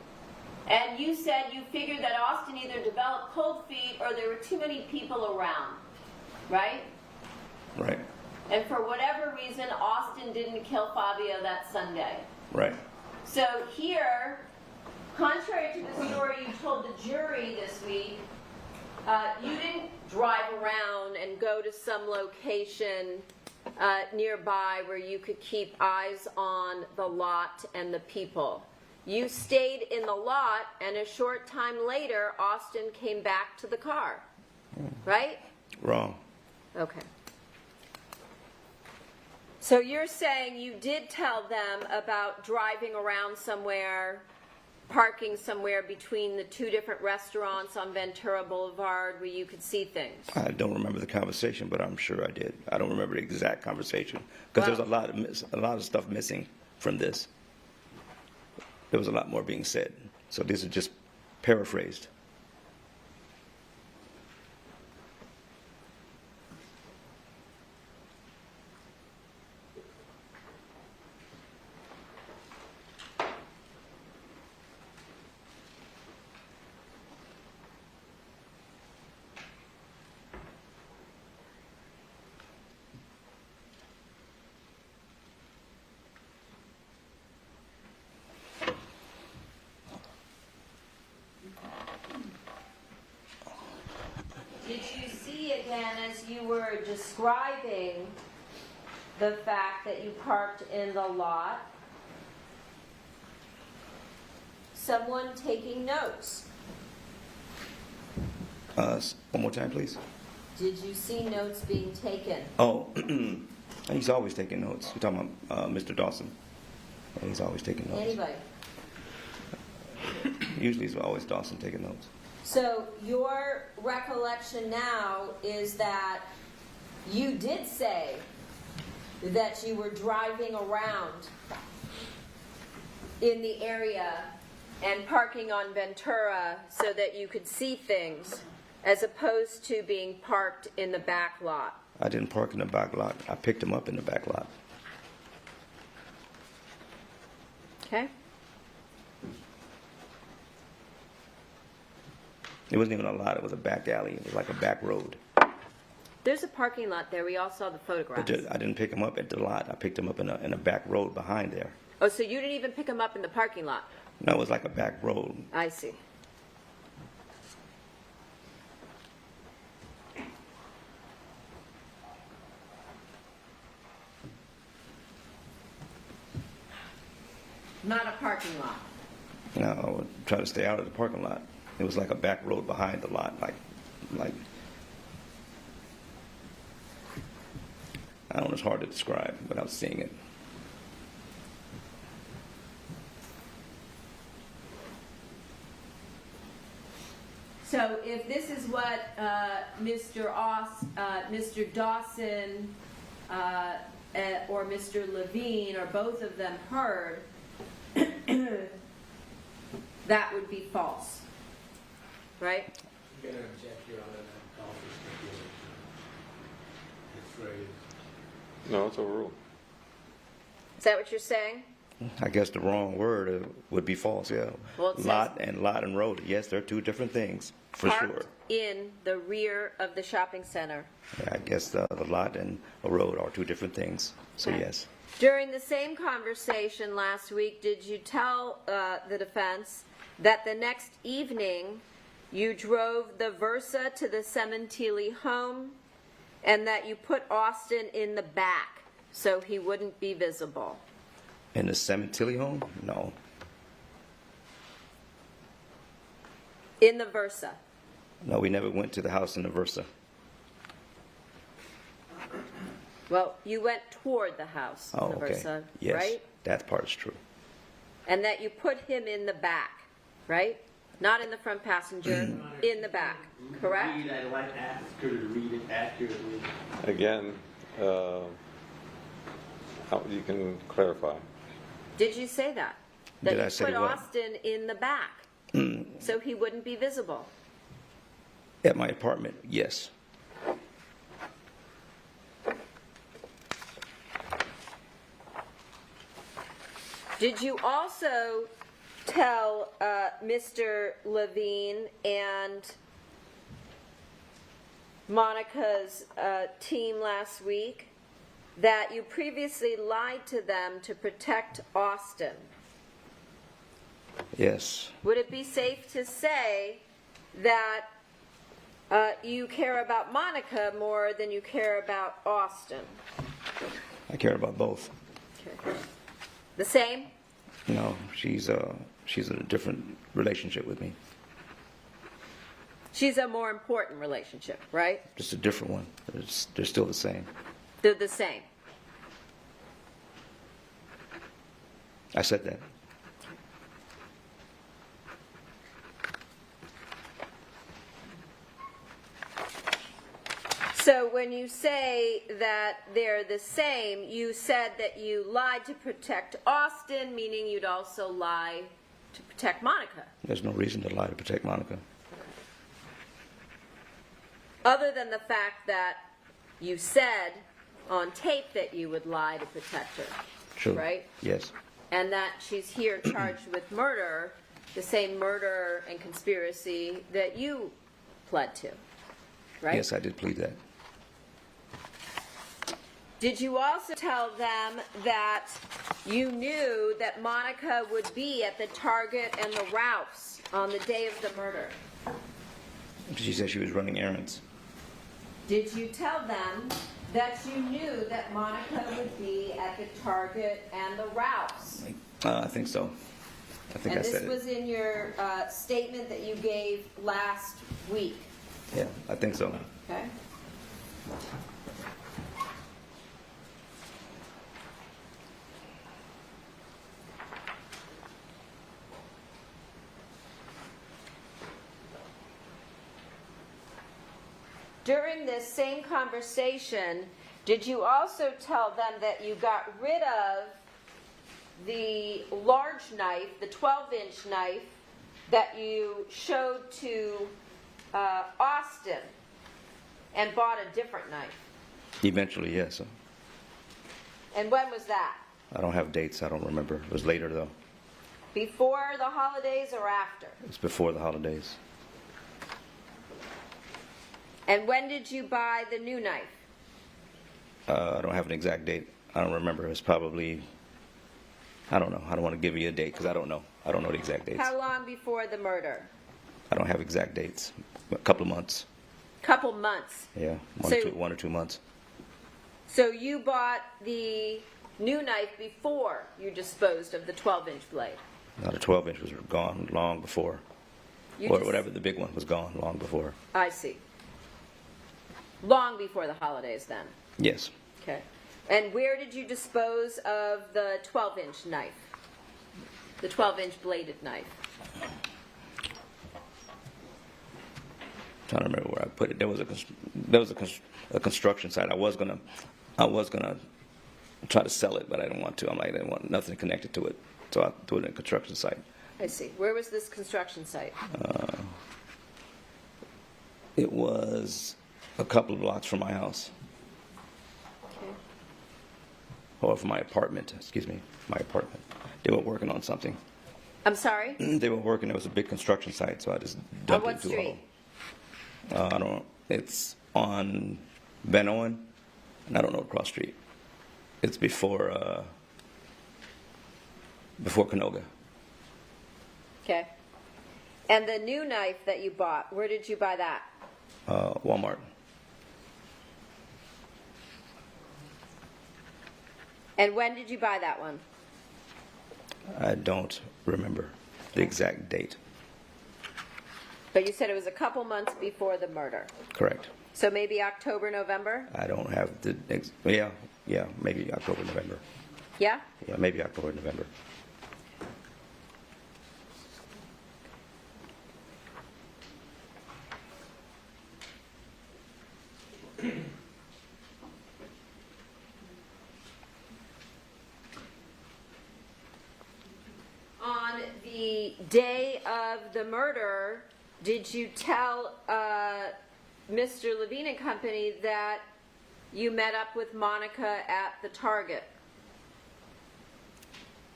And you said you figured that Austin either developed cold feet or there were too many people around, right? Right. And for whatever reason, Austin didn't kill Fabio that Sunday. Right. So here, contrary to the story you told the jury this week, you didn't drive around and go to some location nearby where you could keep eyes on the lot and the people. You stayed in the lot, and a short time later, Austin came back to the car, right? Wrong. Okay. So you're saying you did tell them about driving around somewhere, parking somewhere between the two different restaurants on Ventura Boulevard where you could see things? I don't remember the conversation, but I'm sure I did. I don't remember the exact conversation because there's a lot of stuff missing from this. There was a lot more being said. So these are just paraphrased. Did you see again, as you were describing the fact that you parked in the lot, someone taking notes? One more time, please. Did you see notes being taken? Oh, he's always taking notes. You're talking about Mr. Dawson. Yeah, he's always taking notes. Anybody? Usually it's always Dawson taking notes. So your recollection now is that you did say that you were driving around in the area and parking on Ventura so that you could see things, as opposed to being parked in the back lot. I didn't park in the back lot. I picked him up in the back lot. Okay. It wasn't even a lot. It was a back alley. It was like a back road. There's a parking lot there. We all saw the photographs. But I didn't pick him up at the lot. I picked him up in a back road behind there. Oh, so you didn't even pick him up in the parking lot? No, it was like a back road. I see. Not a parking lot. No, I would try to stay out of the parking lot. It was like a back road behind the lot, like I don't know, it's hard to describe without seeing it. So if this is what Mr. Dawson or Mr. Levine or both of them heard, that would be false, right? I'm going to object, Your Honor, that office stipulation. The phrase. No, it's overruled. Is that what you're saying? I guess the wrong word would be false, yeah. Well, it says- lot and road. Yes, they're two different things, for sure. Parked in the rear of the shopping center. Yeah, I guess the lot and a road are two different things, so Okay. yes. During the same conversation last week, did you tell the defense that the next evening you drove the Versa to the Sementilli home and that you put Austin in the back so he wouldn't be visible? In the Sementilli home? No. In the Versa. No, we never went to the house in the Versa. Well, you went toward the house, Oh, okay. Laversa, Yes, right? that part is true. And that you put him in the back, right? Not in the front passenger, in the back, correct? Read, I'd like to ask her to read it accurately. Again, you can clarify. Did you say that? Did I That say you put what? Austin in the back, so he wouldn't be visible? At my apartment, yes. Did you also tell Mr. Levine and Monica's team last week that you previously lied to them to protect Austin? Yes. Would it be safe to say that you care about Monica more than you care about Austin? I care about both. Okay. The same? No, she's in a different relationship with me. She's a more important relationship, right? Just a different one. They're still the same. They're the same. I said that. So when you say that they're the same, you said that you lied to protect Austin, meaning you'd also lie to protect Monica. There's no reason to lie to protect Monica. Other than the fact that you said on tape that you would lie to protect her. True. Right? Yes. And that she's here charged with murder, the same murder and conspiracy that you pled to. Right? Yes, I did plead that. Did you also tell them that you knew that Monica would be at the Target and the Ralph's on the day of the murder? She said she was running errands. Did you tell them that you knew that Monica would be at the Target and the Ralph's? I think so. I think And I said this was in your statement that you gave last week, it. Yeah, I think so. okay? During this same conversation, did you also tell them that you got rid of the large knife, the 12-inch knife, that you showed to Austin and bought a different knife? Eventually, yes. And when was that? I don't have dates. I don't remember. It was later, though. Before the holidays or after? It was before the holidays. And when did you buy the new knife? I don't have an exact date. I don't remember. It was probably, I don't know. I don't want to give you a date because I don't know. I don't know the exact dates. How long before the murder? I don't have exact dates. A couple of months. Couple months. Yeah, So- 1 or 2 months. So you bought the new knife before you disposed of the 12-inch blade? Now the 12-inch was gone long before. You Or just- whatever, the big one was gone long before. I see. Long before the holidays then? Yes. Okay. And where did you dispose of the 12-inch knife? The 12-inch bladed knife? Trying to remember where I put it. There was a construction site. I was gonna try to sell it, but I didn't want to. I didn't want nothing connected to it, so I threw it in a construction site. I see. Where was this construction site? It was a couple of blocks from my house, Okay. or from my apartment. Excuse me, my apartment. They were working on something. I'm sorry? They were working. It was a big construction site, so I just On dumped what it into street? a hole. I don't. It's on Ben Owen, and I don't know the cross street. It's before Canoga. Okay. And the new knife that you bought, where did you buy that? Walmart. And when did you buy that one? I don't remember the exact date. But you said it was a couple months before the murder. Correct. So maybe October, November? I don't have the, yeah, maybe October, November. Yeah? Yeah, maybe October, November. On the day of the murder, did you tell Mr. Levine and Company that you met up with Monica at the Target?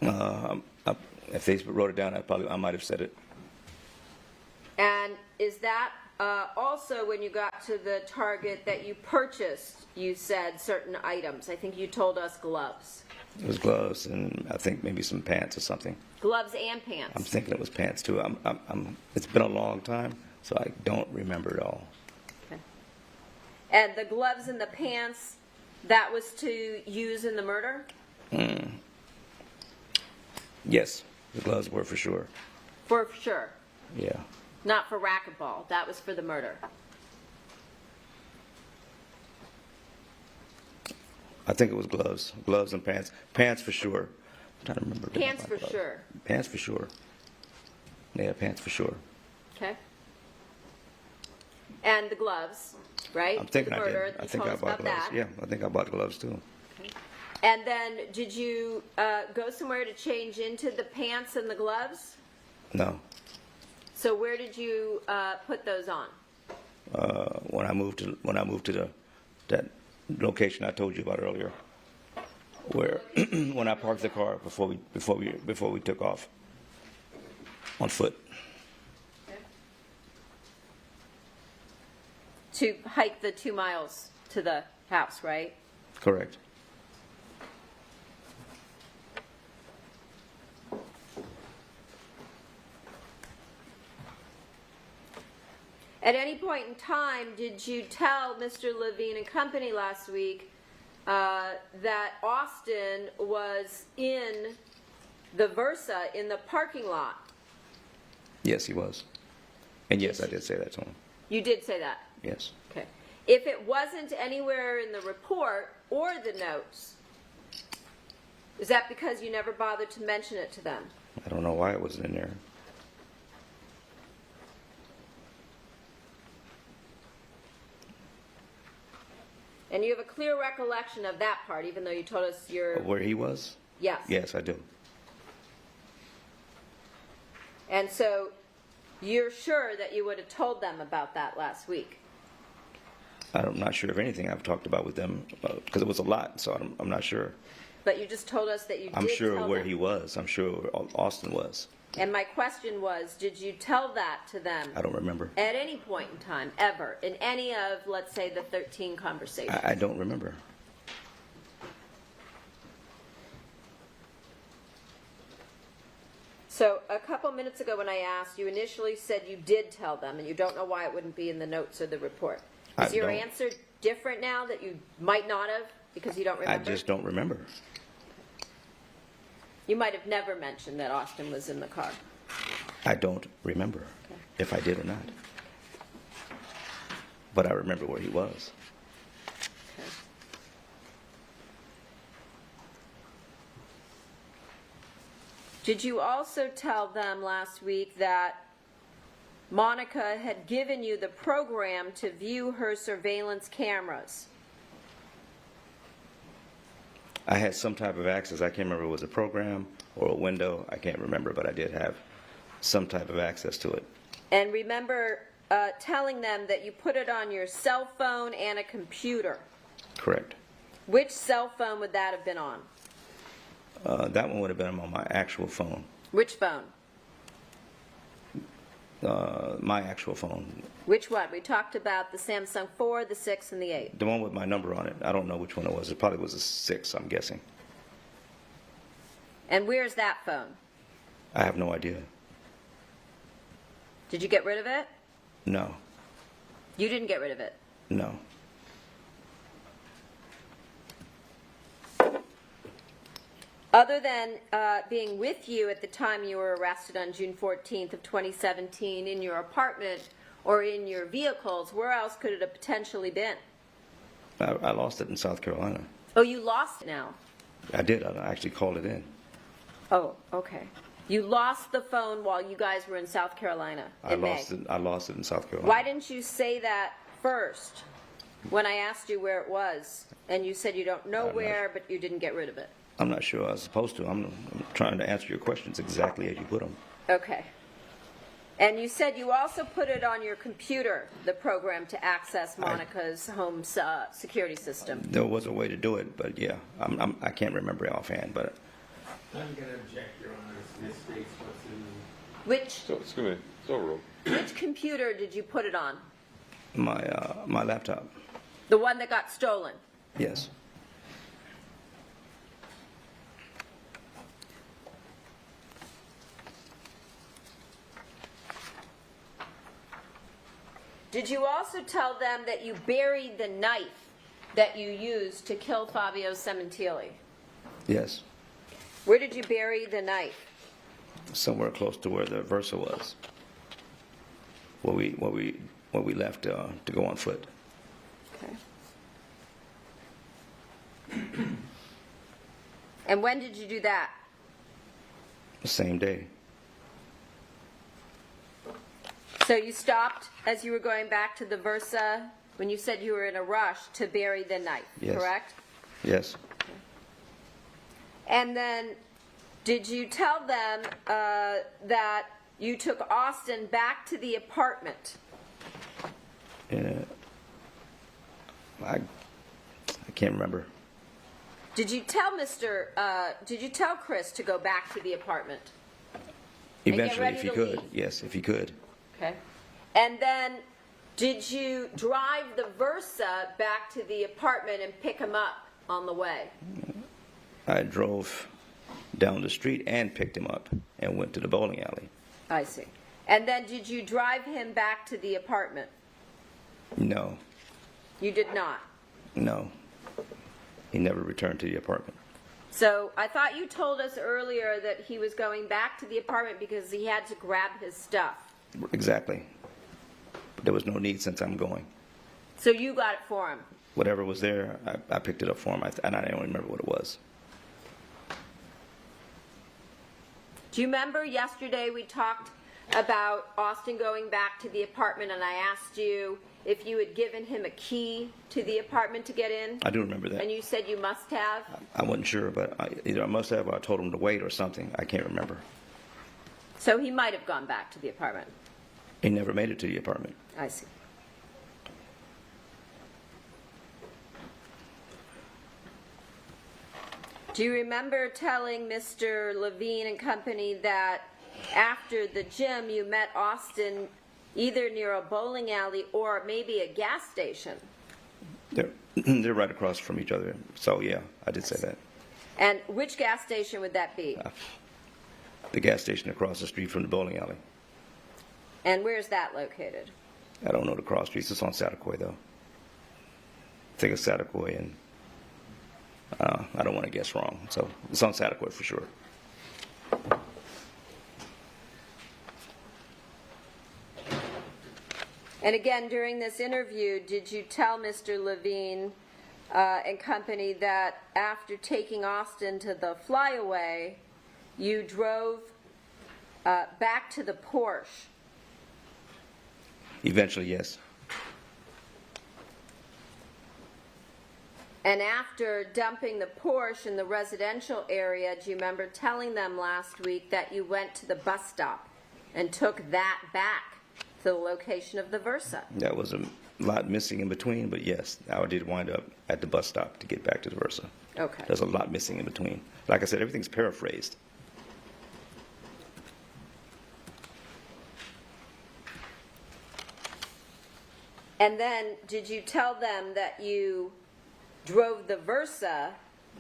If they wrote it down, I might have said it. And is that also when you got to the Target that you purchased, you said, certain items? I think you told us gloves. It was gloves and I think maybe some pants or something. Gloves and pants. I'm thinking it was pants too. It's been a long time, so I don't remember it all. Okay. And the gloves and the pants, that was to use in the murder? Yes, the gloves were for sure. For sure. Yeah. Not for racquetball. That was for the murder. I think it was gloves and pants. Pants for sure. I'm trying to remember. Pants for sure. Pants for sure. Yeah, pants for sure. Okay. And the gloves, right? I'm thinking the I murder, did. I you think told I us bought about gloves. that. Yeah, I think I bought gloves too. And then did you go somewhere to change into the pants and the gloves? No. So where did you put those on? When I moved to that location I told you about earlier, where when I parked the car before we took off on foot. To hike the 2 miles to the house, right? Correct. At any point in time, did you tell Mr. Levine and Company last week that Austin was in the Versa in the parking lot? Yes, he was. And yes, I did say that to him. You did say that? Yes. Okay. If it wasn't anywhere in the report or the notes, is that because you never bothered to mention it to them? I don't know why it wasn't in there. And you have a clear recollection of that part, even though you told us your... Where he was? Yes. Yes, I do. And so you're sure that you would have told them about that last week? I'm not sure of anything I've talked about with them because it was a lot, so I'm not sure. But you just told us that you I'm did sure tell where them. he was. I'm sure where Austin was. And my question was, did you tell that to them I don't remember. at any point in time, ever, in any of, let's say, the 13 conversations? I don't remember. So a couple minutes ago when I asked, you initially said you did tell them, and you don't know why it wouldn't be in the notes or the report. Is your don't. answer different now that you might not have because you don't I remember? just don't remember. You might have never mentioned that Austin was in the car. I don't remember if I did or not. But I remember where he was. Okay. Did you also tell them last week that Monica had given you the program to view her surveillance cameras? I had some type of access. I can't remember if it was a program or a window. I can't remember, but I did have some type of access to it. And remember telling them that you put it on your cell phone and a computer. Correct. Which cell phone would that have been on? That one would have been on my actual phone. Which phone? My actual phone. Which one? We talked about the Samsung 4, the 6, and the 8. The one with my number on it. I don't know which one it was. It probably was a 6, I'm guessing. And where's that phone? I have no idea. Did you get rid of it? No. You didn't get rid of it. No. Other than being with you at the time you were arrested on June 14th of 2017 in your apartment or in your vehicles, where else could it have potentially been? I lost it in South Carolina. Oh, you lost it now. I did. I actually called it in. Oh, okay. You lost the phone while you guys were in South Carolina in May. I lost it in South Carolina. Why didn't you say that first when I asked you where it was? And you said you don't know where, but you didn't get rid of it. I'm not sure I was supposed to. I'm trying to answer your questions exactly as you put them. Okay. And you said you also put it on your computer, the program to access Monica's home security system. There was a way to do it, but yeah, I can't remember offhand. But I'm going to object, Your Honor. This states what's in Which So, excuse me, it's overruled. which computer did you put it on? my laptop. The one that got stolen? Yes. Did you also tell them that you buried the knife that you used to kill Fabio Sementilli? Yes. Where did you bury the knife? Somewhere close to where the Versa was. Where we left to go on foot. Okay. And when did you do that? The same day. So you stopped as you were going back to the Versa when you said you were in a rush to bury the knife, Yes. correct? Yes. And then did you tell them that you took Austin back to the apartment? I can't remember. Did you tell Chris to go back to the apartment? get Eventually, ready if he to could. leave. Yes, if he could. Okay. And then did you drive the Versa back to the apartment and pick him up on the way? I drove down the street and picked him up and went to the bowling alley. I see. And then did you drive him back to the apartment? No, You did not. no. He never returned to the apartment. So I thought you told us earlier that he was going back to the apartment because he had to grab his stuff. Exactly. But there was no need since I'm going. So you got it for him. Whatever was there, I picked it up for him, and I don't remember what it was. Do you remember yesterday we talked about Austin going back to the apartment and I asked you if you had given him a key to the apartment to get in? I do remember that. And you said you must have? I wasn't sure, but either I must have or I told him to wait or something. I can't remember. So he might have gone back to the apartment. He never made it to the apartment. I see. Do you remember telling Mr. Levine and company that after the gym you met Austin either near a bowling alley or maybe a gas station? They're right across from each other. So yeah, I did say that. And which gas station would that be? The gas station across the street from the bowling alley. And where's that located? I don't know the cross streets. It's on Satakoy, though. I think it's Satakoy, and I don't want to guess wrong. So it's on Satakoy for sure. And again, during this interview, did you tell Mr. Levine and company that after taking Austin to the FlyAway, you drove back to the Porsche? Eventually, yes. And after dumping the Porsche in the residential area, do you remember telling them last week that you went to the bus stop and took that back to the location of the Versa? That was a lot missing in between, but yes, I did wind up at the bus stop to get back to the Versa. Okay. There's a lot missing in between. Like I said, everything's paraphrased. And then did you tell them that you drove the Versa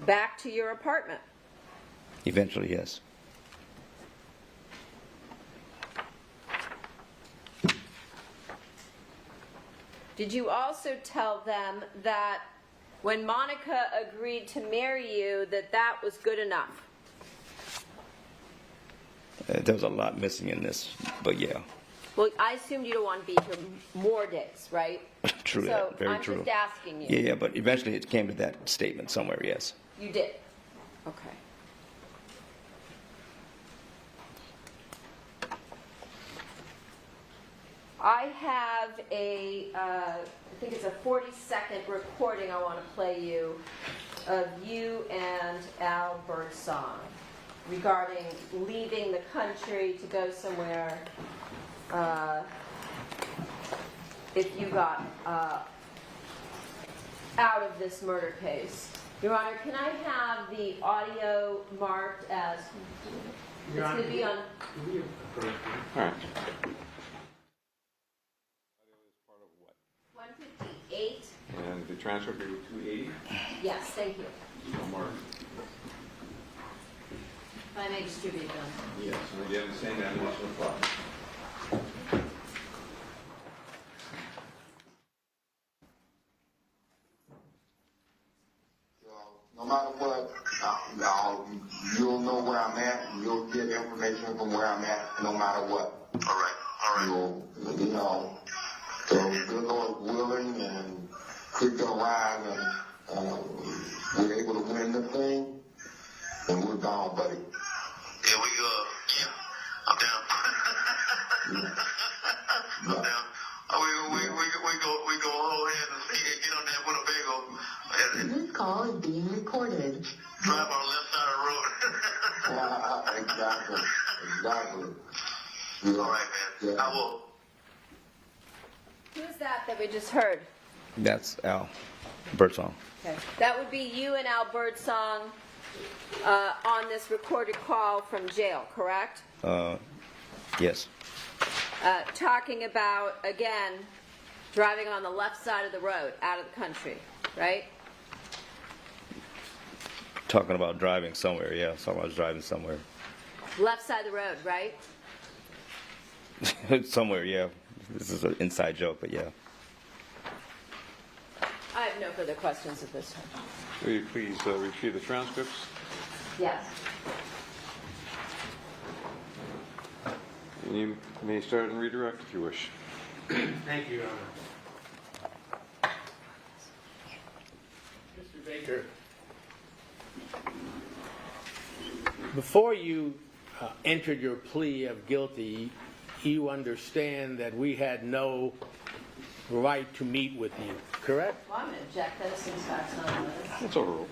back to your apartment? Eventually, yes. Did you also tell them that when Monica agreed to marry you, that that was good enough? There was a lot missing in this, but yeah. Well, I assumed you don't want to be here more days, right? True So that. Very I'm true. just asking you. Yeah, but eventually it came to that statement somewhere, yes. You did? Okay. I have I think it's a 40-second recording I want to play you of you and Al Birdsong regarding leaving the country to go somewhere if you got out of this murder case. Your Honor, can I have the audio marked as, it's going to be on, All right. 158? And the transcript will be 280. Yes, thank you. No more. If I may distribute them. Yes, and again, the same animation applies. No matter what, you'll know where I'm at, and you'll get information from where I'm at, no matter what. All right. So good Lord willing, and creek gonna rise, and we're able to win the thing, and we're gone, buddy. Yeah, I'm down. I'm down. We go hold hands and get on that Winnebago. This call is being recorded. Drive on the left side of the road. Exactly. All right, man. Yeah. I will. Who's that we just heard? That's Al Birdsong. Okay. That would be you and Al Birdsong on this recorded call from jail, correct? Yes. Talking about, again, driving on the left side of the road out of the country, right? Talking about driving somewhere, yeah. Talking about driving somewhere. Left side of the road, right? Somewhere, yeah. This is an inside joke, but yeah. I have no further questions at this time. Will you please retrieve the transcripts? Yes. And you may start and redirect if you wish. Thank you, Your Honor. Mr. Baker, before you entered your plea of guilty, you understand that we had no right to meet with you, correct? Well, I'm going to object. That seems facts not on this. That's overruled.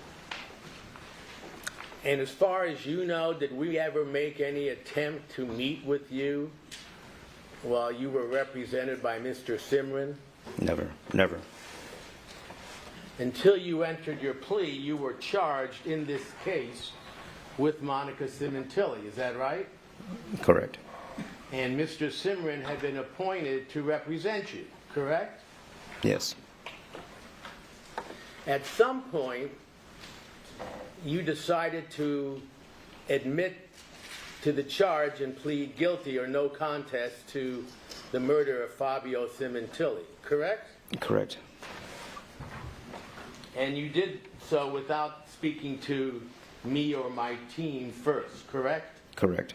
And as far as you know, did we ever make any attempt to meet with you while you were represented by Mr. Simran? Never. Never. Until you entered your plea, you were charged in this case with Monica Sementilli, is that right? Correct. And Mr. Simran had been appointed to represent you, correct? Yes. At some point, you decided to admit to the charge and plead guilty or no contest to the murder of Fabio Sementilli, correct? Correct. And you did so without speaking to me or my team first, correct? Correct.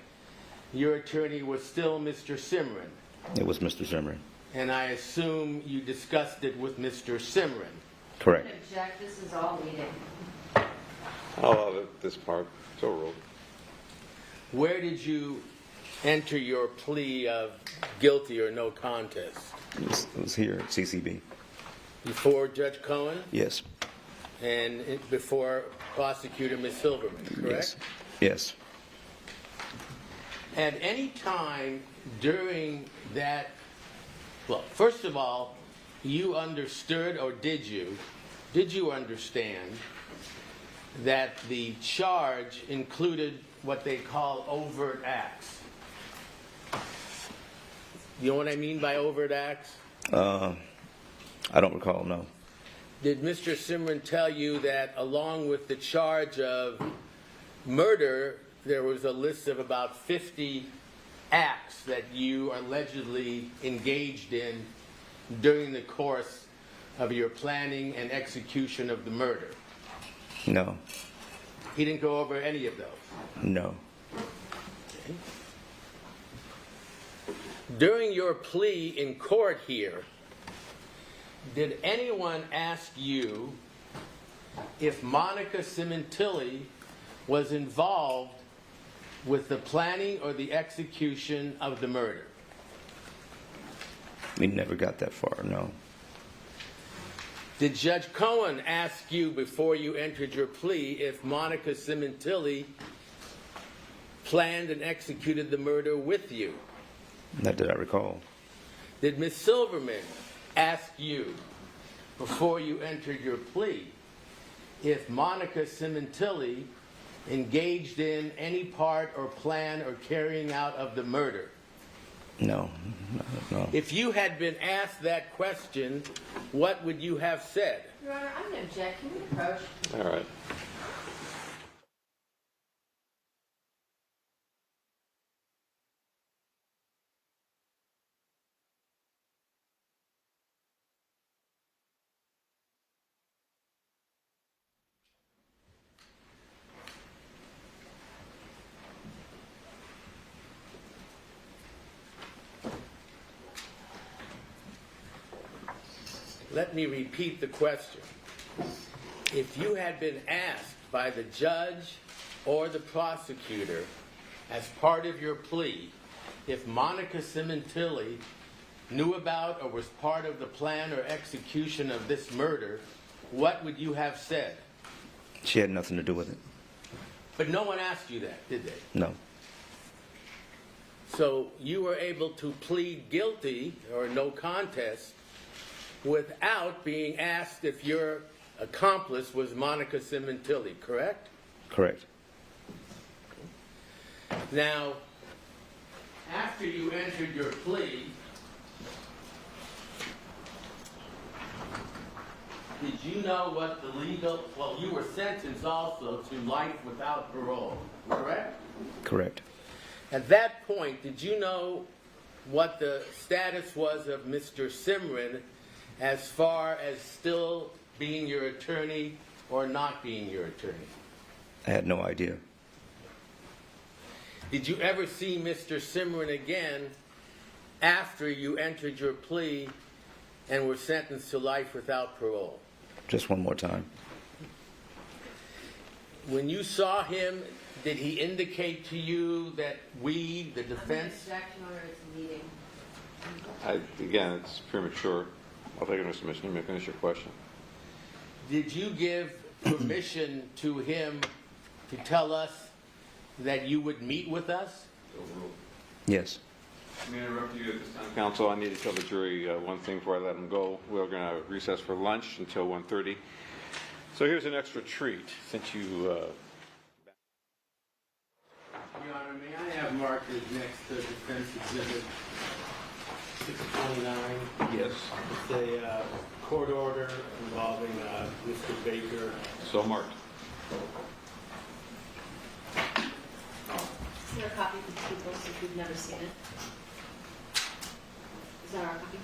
Your attorney was still Mr. Simran, It was Mr. Zimmerman. and I assume you discussed it with Mr. Simran. Correct. I'm going to object. This is all leading. I'll allow this part. It's overruled. Where did you enter your plea of guilty or no contest? It was here at CCB. Before Judge Cohen Yes. and before Prosecutor Ms. Silverman, correct? Yes. At any time during that, well, first of all, you understood, or did you understand that the charge included what they call overt acts? You know what I mean by overt acts? I don't recall, no. Did Mr. Simran tell you that along with the charge of murder, there was a list of about 50 acts that you allegedly engaged in during the course of your planning and execution of the murder? No. He didn't go over any of those. No. Okay. During your plea in court here, did anyone ask you if Monica Sementilli was involved with the planning or the execution of the murder? We never got that far, no. Did Judge Cohen ask you before you entered your plea if Monica Sementilli planned and executed the murder with you? Not that I recall. Did Ms. Silverman ask you before you entered your plea if Monica Sementilli engaged in any part or plan or carrying out of the murder? No. If you had been asked that question, what would you have said? Your Honor, I'm going to object. Can we approach? All right. Let me repeat the question. If you had been asked by the judge or the prosecutor as part of your plea if Monica Sementilli knew about or was part of the plan or execution of this murder, what would you have said? She had nothing to do with it. But no one asked you that, did they? No. So you were able to plead guilty or no contest without being asked if your accomplice was Monica Sementilli, correct? Correct. Now, after you entered your plea, did you know what the legal, well, you were sentenced also to life without parole, correct? Correct. At that point, did you know what the status was of Mr. Simran as far as still being your attorney or not being your attorney? I had no idea. Did you ever see Mr. Simran again after you entered your plea and were sentenced to life without parole? Just one more time. When you saw him, did he indicate to you that we, the defense... Objection, Your Honor, it's a meeting. Again, it's premature. I'll take it, Mr. Commissioner. You may finish your question. Did you give permission to him to tell us that you would meet with us? Yes. I'm going to interrupt you at this time, counsel. I need to tell the jury one thing before I let them go. We're going to recess for lunch until 1:30. So here's an extra treat since you... Your Honor, may I have markers next to defense exhibit 629? Yes. It's a court order involving Mr. Baker. So marked. Is there a copy for the people since we've never seen it? Is that our copy?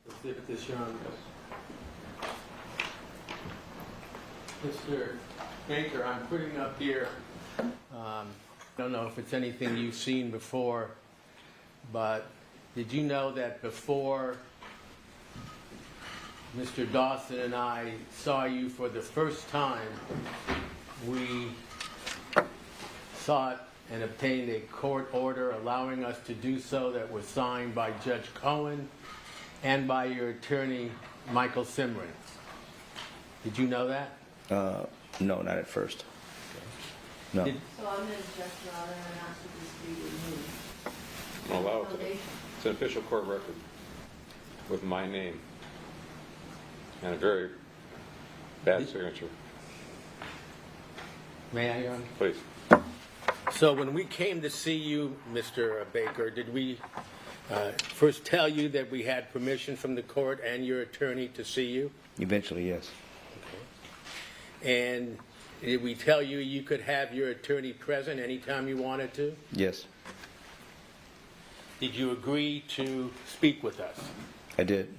Exhibit this, Your Honor. Mr. Baker, I'm putting up here, I don't know if it's anything you've seen before, but did you know that before Mr. Dawson and I saw you for the first time, we sought and obtained a court order allowing us to do so that was signed by Judge Cohen and by your attorney, Michael Simran. Did you know that? No, not at first. No. So I'm going to object, Your Honor, and ask that this be removed. I'll allow it. It's an official court record with my name and a very bad signature. May I, Your Honor? Please. So when we came to see you, Mr. Baker, did we first tell you that we had permission from the court and your attorney to see you? Eventually, yes. And did we tell you you could have your attorney present anytime you wanted to? Yes, Did you agree to speak with us? I did.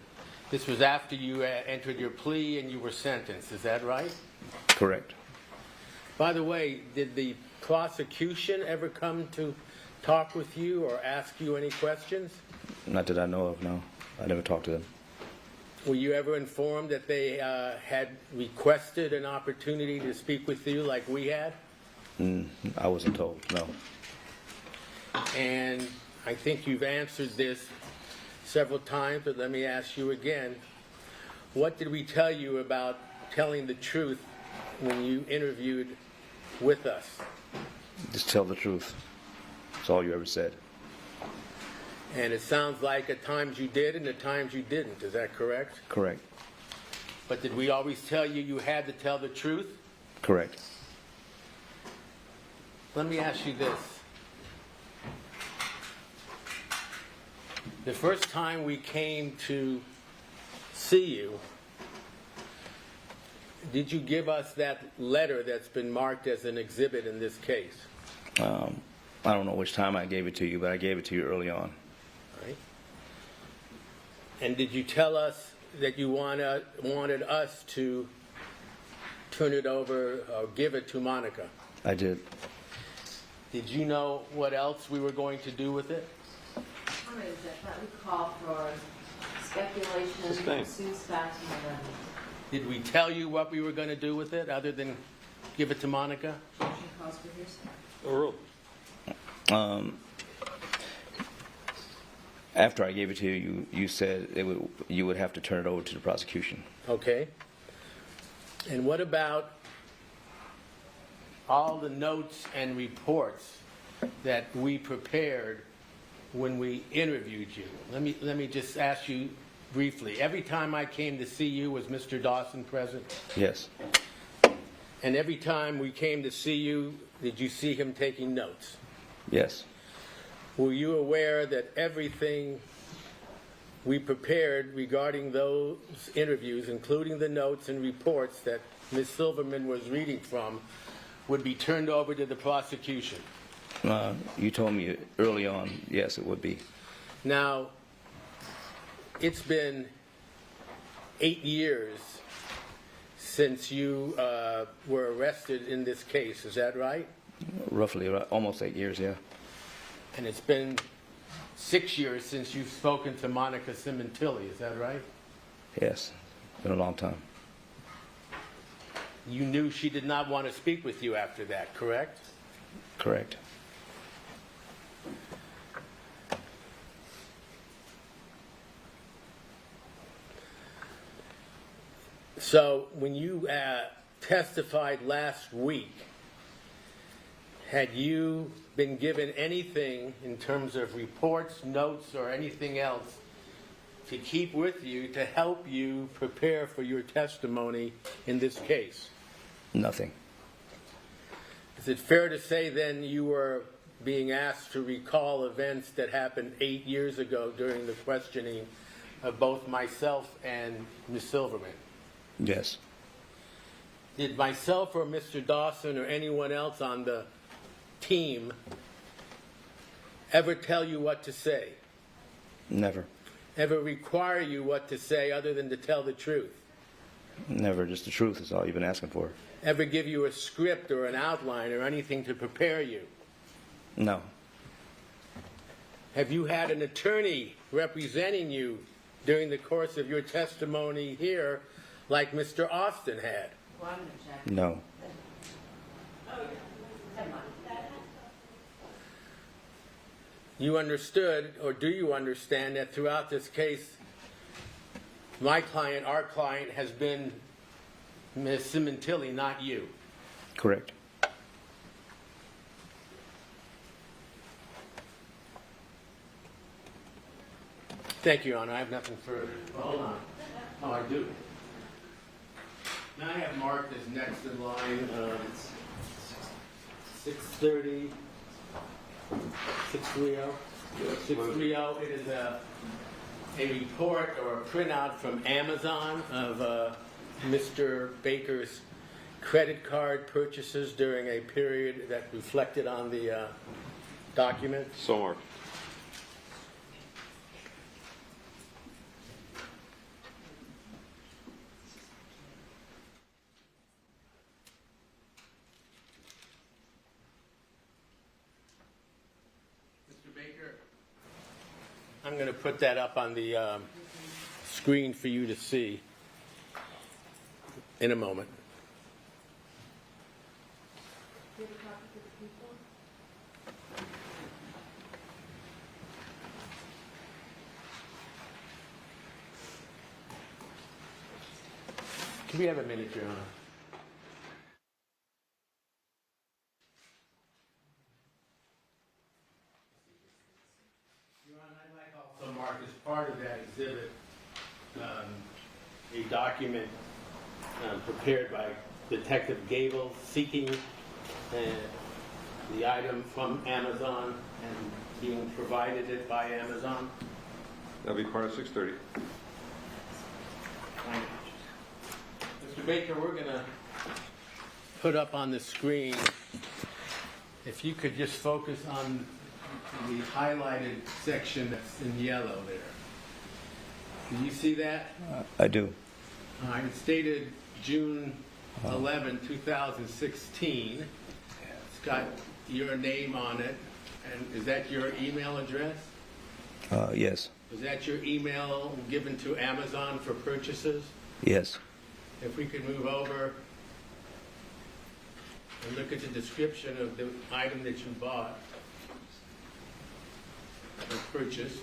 This was after you entered your plea and you were sentenced, is that right? Correct. By the way, did the prosecution ever come to talk with you or ask you any questions? Not that I know of, no. I never talked to them. Were you ever informed that they had requested an opportunity to speak with you like we had? I wasn't told, no. And I think you've answered this several times, but let me ask you again. What did we tell you about telling the truth when you interviewed with us? Just tell the truth. That's all you ever said. And it sounds like at times you did and at times you didn't. Is that correct? Correct. But did we always tell you you had to tell the truth? Correct. Let me ask you this. The first time we came to see you, did you give us that letter that's been marked as an exhibit in this case? I don't know which time I gave it to you, but I gave it to you early on. Right? And did you tell us that you wanted us to turn it over or give it to Monica? I did. Did you know what else we were going to do with it? How many was that? That would call for speculation, Sustained. Sue's facts, and everything. Did we tell you what we were going to do with it other than give it to Monica? Motion calls for hearsay. Overruled. After I gave it to you, you said you would have to turn it over to the prosecution. Okay. And what about all the notes and reports that we prepared when we interviewed you? Let me just ask you briefly. Every time I came to see you, was Mr. Dawson present? Yes. And every time we came to see you, did you see him taking notes? Yes. Were you aware that everything we prepared regarding those interviews, including the notes and reports that Ms. Silverman was reading from, would be turned over to the prosecution? You told me early on, yes, it would be. Now, it's been 8 years since you were arrested in this case, is that right? Roughly, almost 8 years, yeah. And it's been 6 years since you've spoken to Monica Sementilli, is that right? Yes. Been a long time. You knew she did not want to speak with you after that, correct? Correct. So when you testified last week, had you been given anything in terms of reports, notes, or anything else to keep with you to help you prepare for your testimony in this case? Nothing. Is it fair to say then you were being asked to recall events that happened 8 years ago during the questioning of both myself and Ms. Silverman? Yes. Did myself or Mr. Dawson or anyone else on the team ever tell you what to say? Never. Ever require you what to say other than to tell the truth? Never. Just the truth is all you've been asking for. Ever give you a script or an outline or anything to prepare you? No. Have you had an attorney representing you during the course of your testimony here like Mr. Austin had? Well, I'm going to check. No. You understood, or do you understand, that throughout this case, my client, our client, has been Ms. Sementilli, not you? Correct. Thank you, Your Honor. I have nothing further. Hold on. Oh, I do. Now I have marked as next in line 6:30. 630? 630, it is a report or a printout from Amazon of Mr. Baker's credit card purchases during a period that reflected on the document. So marked. Mr. Baker, I'm going to put that up on the screen for you to see in a moment. Can we have a minute, Your Honor? Your Honor, I'd like also mark as part of that exhibit a document prepared by Detective Gable seeking the item from Amazon and being provided it by Amazon. That'll be part of 630. Mr. Baker, we're going to put up on the screen, if you could just focus on the highlighted section that's in yellow there. Do you see that? I do. All right, it's dated June 11, 2016. It's got your name on it. And is that your email address? Yes. Was that your email given to Amazon for purchases? Yes. If we could move over and look at the description of the item that you bought or purchased.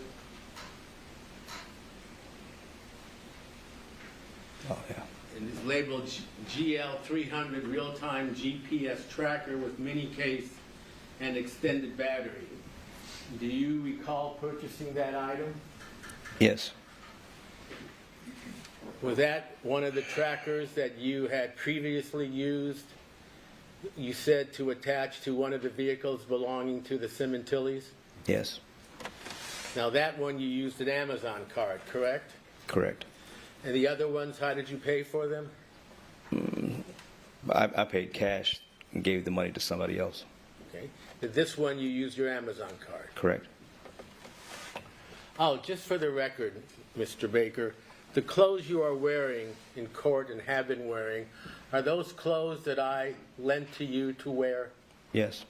Oh, yeah. And it's labeled GL300 real-time GPS tracker with mini case and extended battery. Do you recall purchasing that item? Yes. Was that one of the trackers that you had previously used, you said, to attach to one of the vehicles belonging to the Sementillis? Yes. Now that one you used an Amazon card, correct? Correct. And the other ones, how did you pay for them? I paid cash and gave the money to somebody else. Okay. Did this one you used your Amazon card? Correct. Oh, just for the record, Mr. Baker, the clothes you are wearing in court and have been wearing, are those clothes that I lent to you to wear? Yes.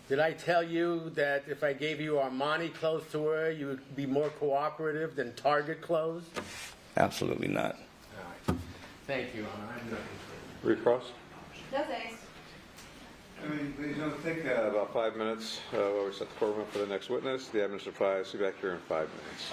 Did I tell you that if I gave you Armani clothes to wear, you would be more cooperative than Target clothes? Absolutely not. All right. Thank you, Your Honor. I have nothing further. Recross? No thanks. Ladies and gentlemen, take about 5 minutes while we set the courtroom up for the next witness. The evidence will probably see you back here in 5 minutes.